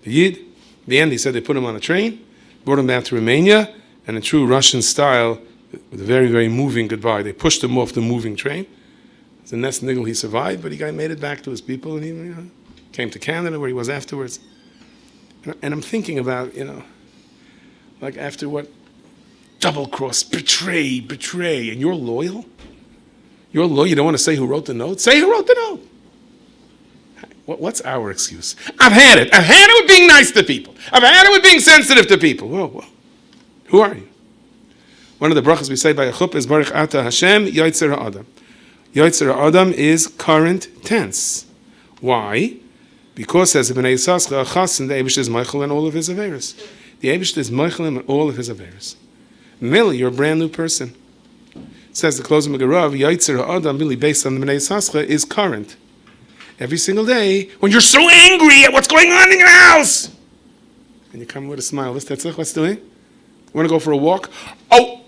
B: The Yid. In the end, he said they put him on a train, brought him back to Romania, and in true Russian style, with a very, very moving goodbye, they pushed him off the moving train. It's a nest niggle, he survived, but he made it back to his people, and he came to Canada, where he was afterwards. And I'm thinking about, like after what? Double-cross, betray, and you're loyal? You're loyal? You don't want to say who wrote the note? Say who wrote the note. What's our excuse? I've had it. I've had it with being nice to people. I've had it with being sensitive to people. Whoa. Who are you? One of the brachas we say by a chuppah is Baruch Ata Hashem Yoitzer HaAdam. Yoitzer HaAdam is current tense. Why? Because, says Ibn Yisascha, Chasen, the Eibush is Michael and all of his Averis. The Eibush is Michael and all of his Averis. Mili, you're a brand new person. It says the closing Megarav, Yoitzer HaAdam, really based on the Ibn Yisascha, is current. Every single day, when you're so angry at what's going on in your house, and you come with a smile, what's doing? want to go for a walk? Oh,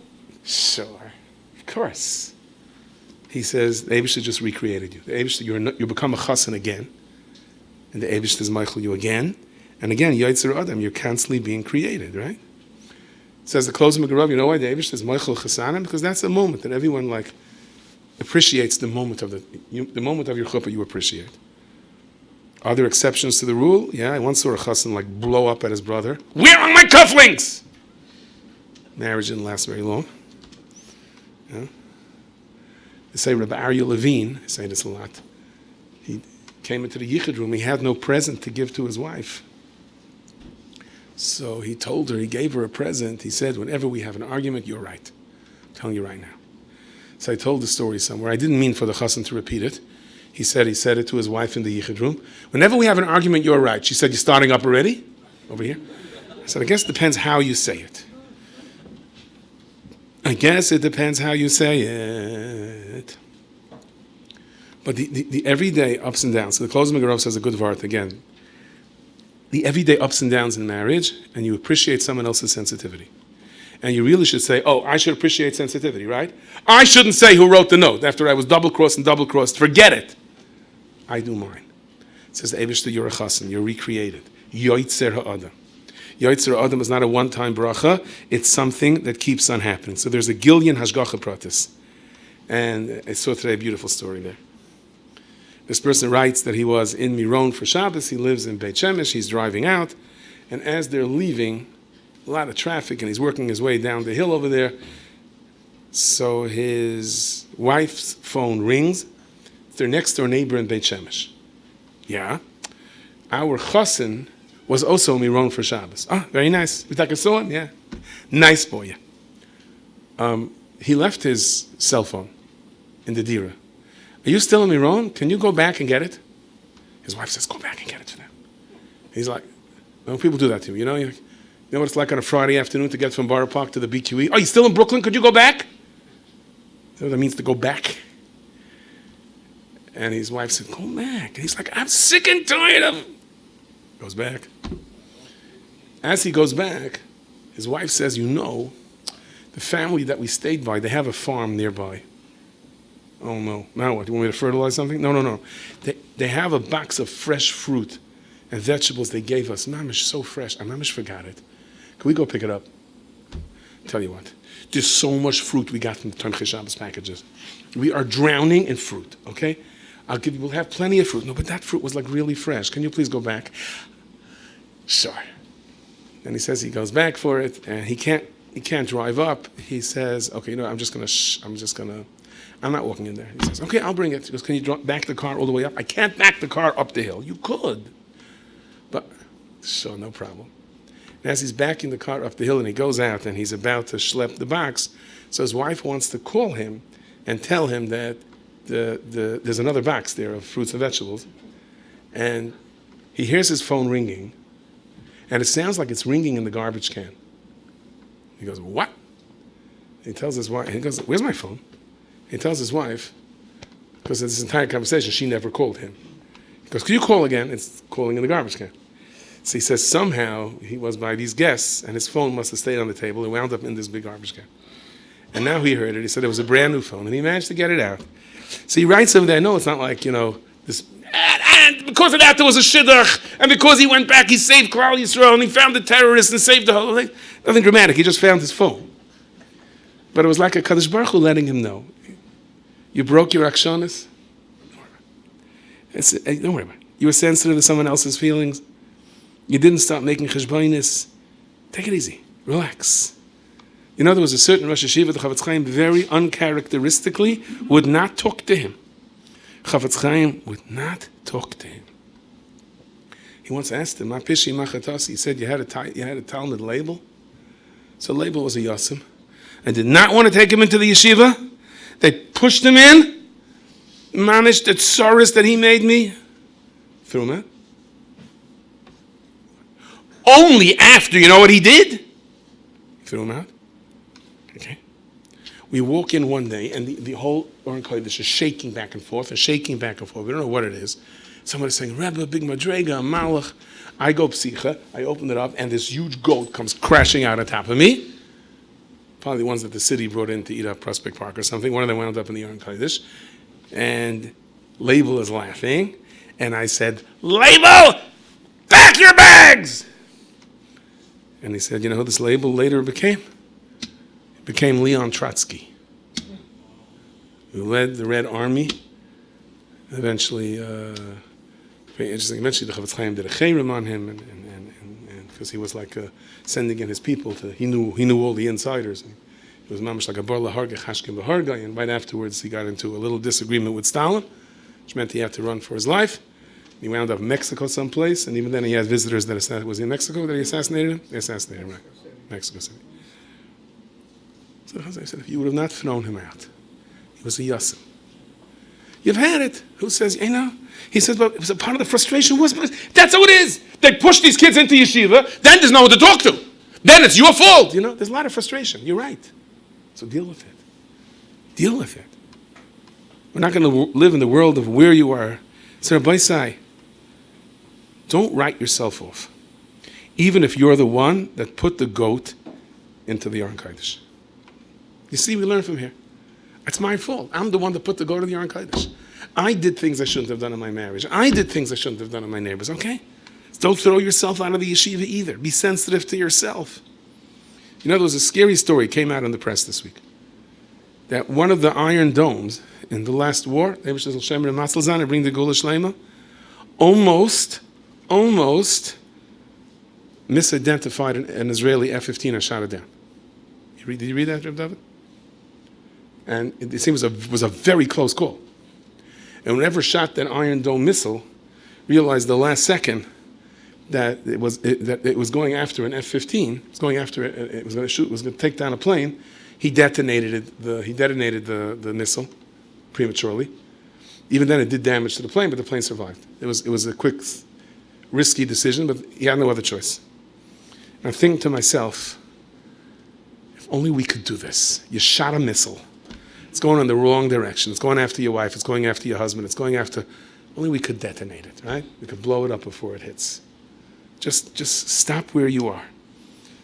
B: sure. Of course. He says, the Eibishter just recreated you. The Eibishter, you become a chassan again. And the Eibishter is Michael you again. And again, Yotzer Adam, you're constantly being created, right? It says the closing of Megarav, you know why the Eibishter is Michael Chasanim? Because that's the moment that everyone appreciates the moment of the moment of your chuppah you appreciate. Are there exceptions to the rule? Yeah, I once saw a chassan blow up at his brother. Where are my cufflinks? Marriage didn't last very long. Yeah. They say Rabbi Aryeh Levine, I say this a lot, he came into the yichud room, he had no present to give to his wife. So he told her, he gave her a present, he said, whenever we have an argument, you're right. I'm telling you right now. So I told the story somewhere. I didn't mean for the chassan to repeat it. He said it to his wife in the yichud room. Whenever we have an argument, you're right. She said, you're starting up already? Over here? I said, I guess it depends how you say it. I guess it depends how you say it. But the everyday ups and downs. So the Klozim Megarov says a good vart again. The everyday ups and downs in marriage, and you appreciate someone else's sensitivity. And you really should say, oh, I should appreciate sensitivity, right? I shouldn't say who wrote the note after I was double-crossed and double-crossed. Forget it. I do mine. It says, Eibishter, you're a chassan, you're recreated. Yotzer ha'adam. Yotzer ha'adam is not a one-time bracha, it's something that keeps on happening. So there's a Gillian Hashgacha Pratis. And I saw today a beautiful story there. This person writes that he was in Miron for Shabbos, he lives in Beit Shemesh, he's driving out, and as they're leaving, a lot of traffic, and he's working his way down the hill over there. So his wife's phone rings. It's their next door neighbor in Beit Shemesh. Yeah. Our chassan was also Miron for Shabbos. Ah, very nice. V'takason, yeah. Nice boy. He left his cell phone in the Dira. Are you still in Miron? Can you go back and get it? His wife says, go back and get it for them. He's like, well, people do that to me, you know? You know what it's like on a Friday afternoon to get from Borough Park to the BQE? Oh, you still in Brooklyn? Could you go back? You know what that means to go back? And his wife said, go back. And he's like, I'm sick and tired of it. Goes back. As he goes back, his wife says, you know, the family that we stayed by, they have a farm nearby. Oh, no. Now what? Do you want me to fertilize something? No. They have a box of fresh fruit and vegetables they gave us. Mamish, so fresh. I mamish forgot it. Can we go pick it up? Tell you what. There's so much fruit we got from the Tomchei Shabbos packages. We are drowning in fruit, okay? We'll have plenty of fruit. No, but that fruit was really fresh. Can you please go back? Sure. And he says he goes back for it, and he can't drive up. He says, okay, I'm not walking in there. He says, okay, I'll bring it. He goes, can you back the car all the way up? I can't back the car up the hill. You could. But, sure, no problem. And as he's backing the car up the hill and he goes out and he's about to schlep the box, so his wife wants to call him and tell him that there's another box there of fruits and vegetables. And he hears his phone ringing, and it sounds like it's ringing in the garbage can. He goes, what? He tells his wife, he goes, where's my phone? He tells his wife, because in this entire conversation, she never called him. He goes, can you call again? It's calling in the garbage can. So he says somehow he was by these guests, and his phone must have stayed on the table. It wound up in this big garbage can. And now he heard it. He said it was a brand new phone, and he managed to get it out. So he writes over there, no, it's not like, this, and because of that there was a shidduch, and because he went back, he saved Klal Yisrael, and he found the terrorists and saved the whole thing. Nothing dramatic, he just found his phone. But it was like a Kadosh Baruch Hu letting him know. You broke your akshanis? Don't worry about it. You were sensitive to someone else's feelings. You didn't start making cheshbonis. Take it easy. Relax. You know, there was a certain Rosh Hashiva, the Chavetz Chaim, very uncharacteristically, would not talk to him. Chavetz Chaim would not talk to him. He once asked him, Ma pishi ma chatasi. He said, you had a Talmud label? So label was a Yosem. I did not want to take him into the yeshiva. They pushed him in. Managed the tsaris that he made me. Threw him out. Only after, you know what he did? Threw him out. Okay. We walk in one day, and the whole Oren Kodesh is shaking back and forth, and shaking back and forth. We don't know what it is. Somebody's saying, Rebbe, big madrega, malach. I go psicha. I open it up, and this huge goat comes crashing out on top of me. probably the ones that the city brought in to eat up Prospect Park or something. One of them wound up in the Aron Kodesh. And Label is laughing. And I said, Label, pack your bags! And he said, you know who this Label later became? It became Leon Trotsky, who led the Red Army. Eventually, very interesting, eventually the Chavetz Chaim did a chayrim on him, and because he was like sending in his people he knew all the insiders. He was mamash like a bar laharga chashkim laharga, and right afterwards he got into a little disagreement with Stalin, which meant he had to run for his life. He wound up in Mexico someplace, and even then he had visitors that was he in Mexico that he assassinated him? They assassinated him, right? Mexico City. So as I said, if you would have not thrown him out, he was a yassim. You've had it. Who says, you know? He says, well, it was a part of the frustration. That's how it is. They push these kids into yeshiva, then there's no one to talk to. Then it's your fault. You know, there's a lot of frustration. You're right. So deal with it. Deal with it. We're not going to live in the world of where you are. So Rabbi Sai, don't write yourself off. Even if you're the one that put the goat into the Aron Kodesh. You see, we learn from here. It's my fault. I'm the one that put the goat in the Aron Kodesh. I did things I shouldn't have done in my marriage. I did things I shouldn't have done in my neighbors, okay? Don't throw yourself out of the yeshiva either. Be sensitive to yourself. You know, there was a scary story came out in the press this week. That one of the Iron Domes in the last war, bring the Gula Shlema, almost misidentified an Israeli F-15 and shot it down. Did you read that, Reb David? And it seems it was a very close call. And whoever shot that Iron Dome missile realized the last second that it was going after an F-15. It was going after it. It was going to shoot. It was going to take down a plane. He detonated the missile prematurely. Even then, it did damage to the plane, but the plane survived. It was a quick, risky decision, but he had no other choice. And I'm thinking to myself, if only we could do this. You shot a missile. It's going in the wrong direction. It's going after your wife. It's going after your husband. It's going after... Only we could detonate it, right? We could blow it up before it hits. Just stop where you are.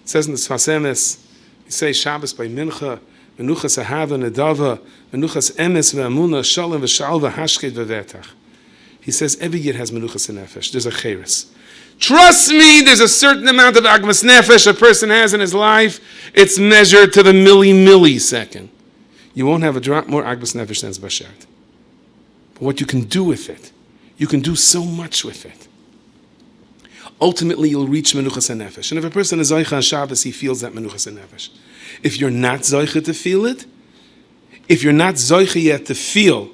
B: It says in the Sfas Emes, you say Shabbos by Mincha, Menuchas Ahava Nedava, Menuchas Emes Ve'amuna, Shalom Ve'shal Ve'hashket Ve'vetach. He says every Yid has Menuchas Nefesh. There's a Cheres. Trust me, there's a certain amount of Agmas Nefesh a person has in his life. It's measured to the millisecond. You won't have a drop more Agmas Nefesh than Zbashert. But what you can do with it, you can do so much with it. Ultimately, you'll reach Menuchas HaNefesh. And if a person is Zoicha on Shabbos, he feels that Menuchas HaNefesh. If you're not Zoicha to feel it, if you're not Zoicha yet to feel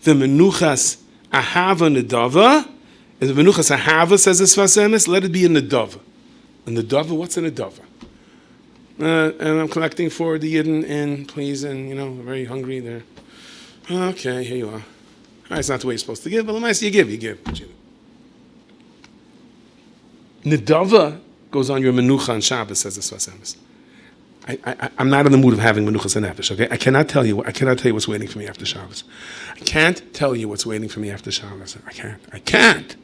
B: the Menuchas Ahava Nedava, if the Menuchas Ahava says the Sfas Emes, let it be a Nedava. A Nedava, what's a Nedava? And I'm collecting for the Yidden in, please, and, we're very hungry there. Okay, here you are. It's not the way you're supposed to give, but you give. Nedava goes on your menucha on Shabbos, says the Sfas Emes. I'm not in the mood of having menuchas and nefesh, okay? I cannot tell you what's waiting for me after Shabbos. I can't tell you what's waiting for me after Shabbos. I can't.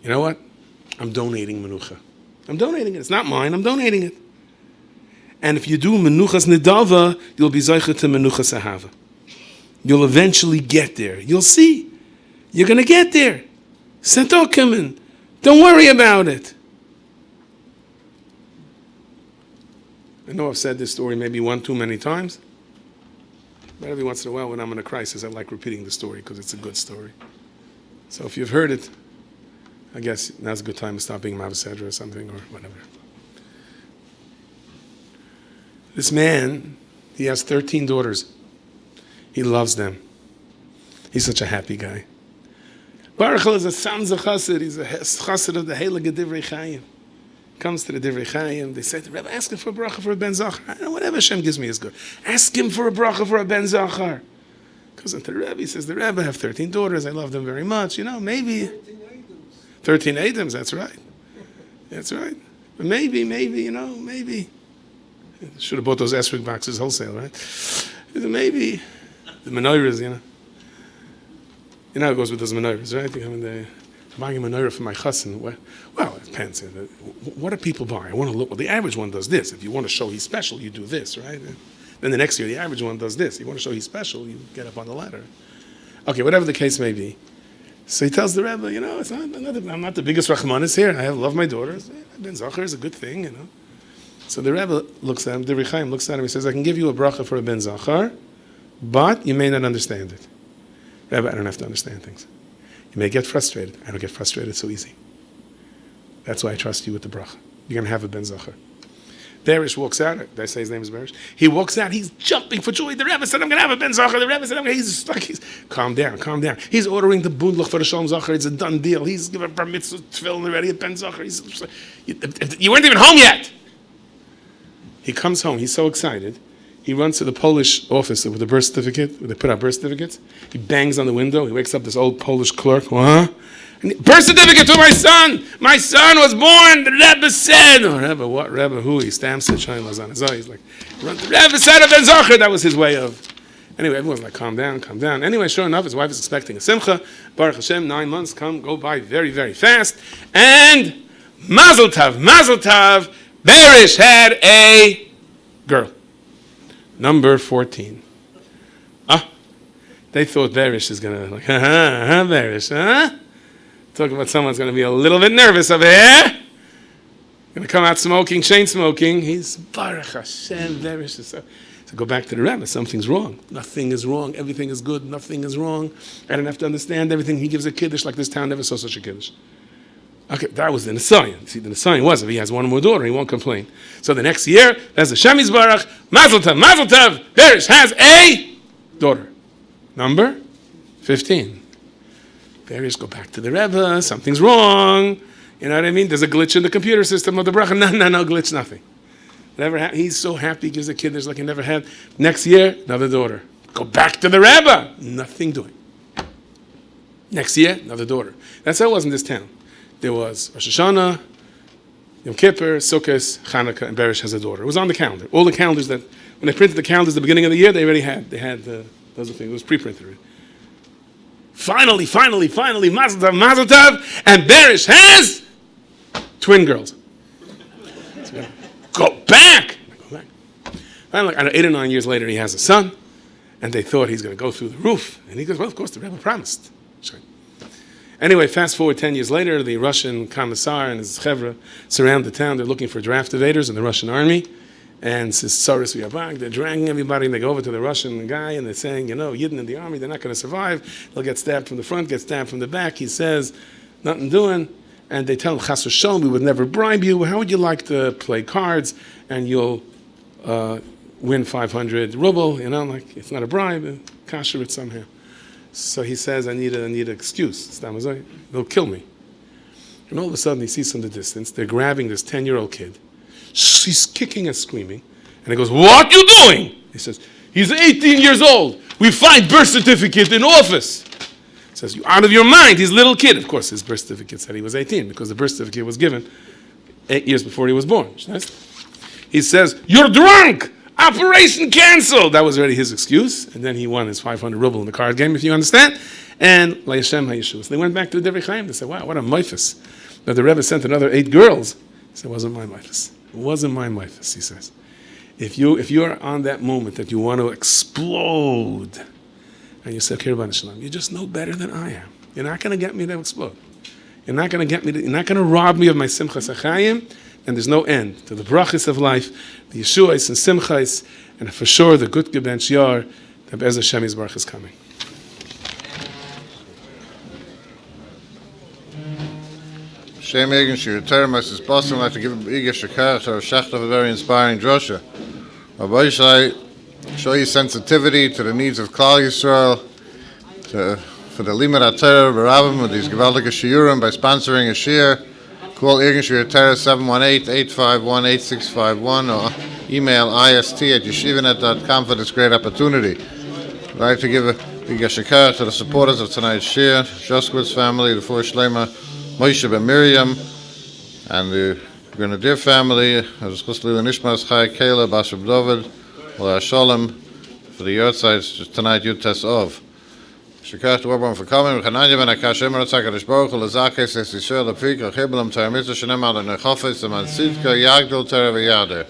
B: You know what? I'm donating menucha. I'm donating it. It's not mine. I'm donating it. And if you do menuchas nedava, you'll be zoicha to menuchas ahava. You'll eventually get there. You'll see. You're going to get there. Setokimin. Don't worry about it. I know I've said this story maybe one too many times, but every once in a while when I'm in a crisis, I like repeating the story because it's a good story. So if you've heard it, I guess now's a good time to stop being Mavasedra or something or whatever. This man, he has 13 daughters. He loves them. He's such a happy guy. Baruch is a Samza Chassid. He's a Chassid of the Heilige Divrei Chaim. Comes to the Divrei Chaim. They say to the Rebbe, ask him for a bracha for a Ben Zachar. I know whatever Hashem gives me is good. Ask him for a bracha for a Ben Zachar. Goes into the Rebbe. He says, the Rebbe, I have 13 daughters. I love them very much. Maybe. 13 Adams. That's right. That's right. But maybe. Should have bought those Esrig boxes wholesale, right? Maybe. The menorahs, it goes with those menorahs, right? You come in the buying a menorah for my chassan. Well, it depends. What do people buy? I want to look. Well, the average one does this. If you want to show he's special, you do this, right? Then the next year, the average one does this. You want to show he's special, you get up on the ladder. Okay, whatever the case may be. So he tells the Rebbe, I'm not the biggest Rachmanis here. I love my daughters. Ben Zachar is a good thing, So the Rebbe looks at him, the Richaim looks at him, he says, I can give you a bracha for a Ben Zachar, but you may not understand it. Rebbe, I don't have to understand things. You may get frustrated. I don't get frustrated so easy. That's why I trust you with the bracha. You're going to have a Ben Zachar. Berish walks out. Did I say his name is Berish? He walks out. He's jumping for joy. The Rebbe said, I'm going to have a Ben Zachar. The Rebbe said, he's calm down. He's ordering the bundlach for the Shalom Zachar. It's a done deal. He's giving a bar mitzvah tefillin already at Ben Zachar. You weren't even home yet. He comes home. He's so excited. He runs to the Polish office with the birth certificate, where they put out birth certificates. He bangs on the window. He wakes up this old Polish clerk. Huh? Birth certificate to my son! My son was born! The Rebbe said! Oh, Rebbe, what Rebbe? Who? He stamps it, shine on his eye. He's like, the Rebbe said of Ben Zachar! That was his way of... Anyway, everyone's like, calm down. Anyway, sure enough, his wife is expecting a simcha. Baruch Hashem, 9 months go by very, very fast. And Mazel Tov, Berish had a girl. Number 14. They thought Berish is going to, Berish, Talking about someone's going to be a little bit nervous over here. Going to come out smoking, chain smoking. He's Baruch Hashem, Berish is so go back to the Rebbe. Something's wrong. Nothing is wrong. Everything is good. Nothing is wrong. I don't have to understand everything. He gives a kiddush like this town never saw such a kiddush. Okay, that was the Nisayan. See, the Nisayan was if he has one more daughter, he won't complain. So the next year, there's the Shemiz Baruch, Mazel Tov, Berish has a daughter. Number 15. Berish go back to the Rebbe, something's wrong. You know what I mean? There's a glitch in the computer system of the bracha. No glitch, nothing. He's so happy, he gives a kid, there's like he never had. Next year, another daughter. Go back to the Rebbe. Nothing doing. Next year, another daughter. That's how it was in this town. There was Rosh Hashanah, Yom Kippur, Sukkot, Chanukah, and Berish has a daughter. It was on the calendar. All the calendars that, when they printed the calendars at the beginning of the year, they already had. They had those are things. It was pre-printed already. Finally, Mazel Tov, and Berish has twin girls. So go back. Finally, 8 or 9 years later, he has a son, and they thought he's going to go through the roof. And he goes, well, of course, the Rebbe promised. Anyway, fast forward 10 years later, the Russian commissar and his chevra surround the town. They're looking for draft evaders in the Russian army. And says, Saris V'Yabag, they're dragging everybody, and they go over to the Russian guy, and they're saying, Yidden in the army, they're not going to survive. They'll get stabbed from the front, get stabbed from the back. He says, nothing doing. And they tell him, Chas v'sholom, we would never bribe you. How would you like to play cards, and you'll win 500 ruble? Like, it's not a bribe, kasher it somehow. So he says, I need an excuse. They'll kill me. And all of a sudden, he sees from the distance, they're grabbing this 10-year-old kid. She's kicking and screaming. And he goes, what are you doing? He says, he's 18 years old. We find birth certificate in office. He says, you out of your mind, he's a little kid. Of course, his birth certificate said he was 18 because the birth certificate was given 8 years before he was born. He says, you're drunk. Operation canceled. That was already his excuse. And then he won his 500 ruble in the card game, if you understand. And Layashem HaYeshua. So they went back to the Divrei Chaim. They said, wow, what a meifus. But the Rebbe sent another 8 girls. He said, it wasn't my meifus. It wasn't my meifus, he says. If you're on that moment that you want to explode, and you say, okay, Rabbi Shalom, you just know better than I am. You're not going to get me to explode. You're not going to rob me of my simchas achayim, and there's no end to the brachas of life, the Yeshuas and simchas, and for sure the good gebench yar, the Be'ez Hashem Yisbarach is coming.
A: Shem Egan Shir Terem Mrs. Boston would like to give Rabbi Fishel Schachter a very inspiring drasha. Rabbi Yishai, show you sensitivity to the needs of Klal Yisrael, for the Limud HaTorah, Barabim, with these gewaltige shiurim by sponsoring a shir. Call Egan Shir Terem 718-851-8651 or email ist@yeshivanet.com for this great opportunity. I'd like to give a big yeshikar to the supporters of tonight's shir, Joskowitz family, the four Shlema, Moshe ben Miriam, and the Grenadier family, as Chusli Nishmas Chai Kayla, Bashab David, Shalom, for the Yortzites tonight, Yud Tes Ov. Shikach to everyone for coming. Chananya ben Akashem Ratzakadosh Baruch Hu Lazakes Es Yisrael Lefik Achiblam Taramitza Shenem Al Nechafetz Aman Sidka Yagdol Terav Yader.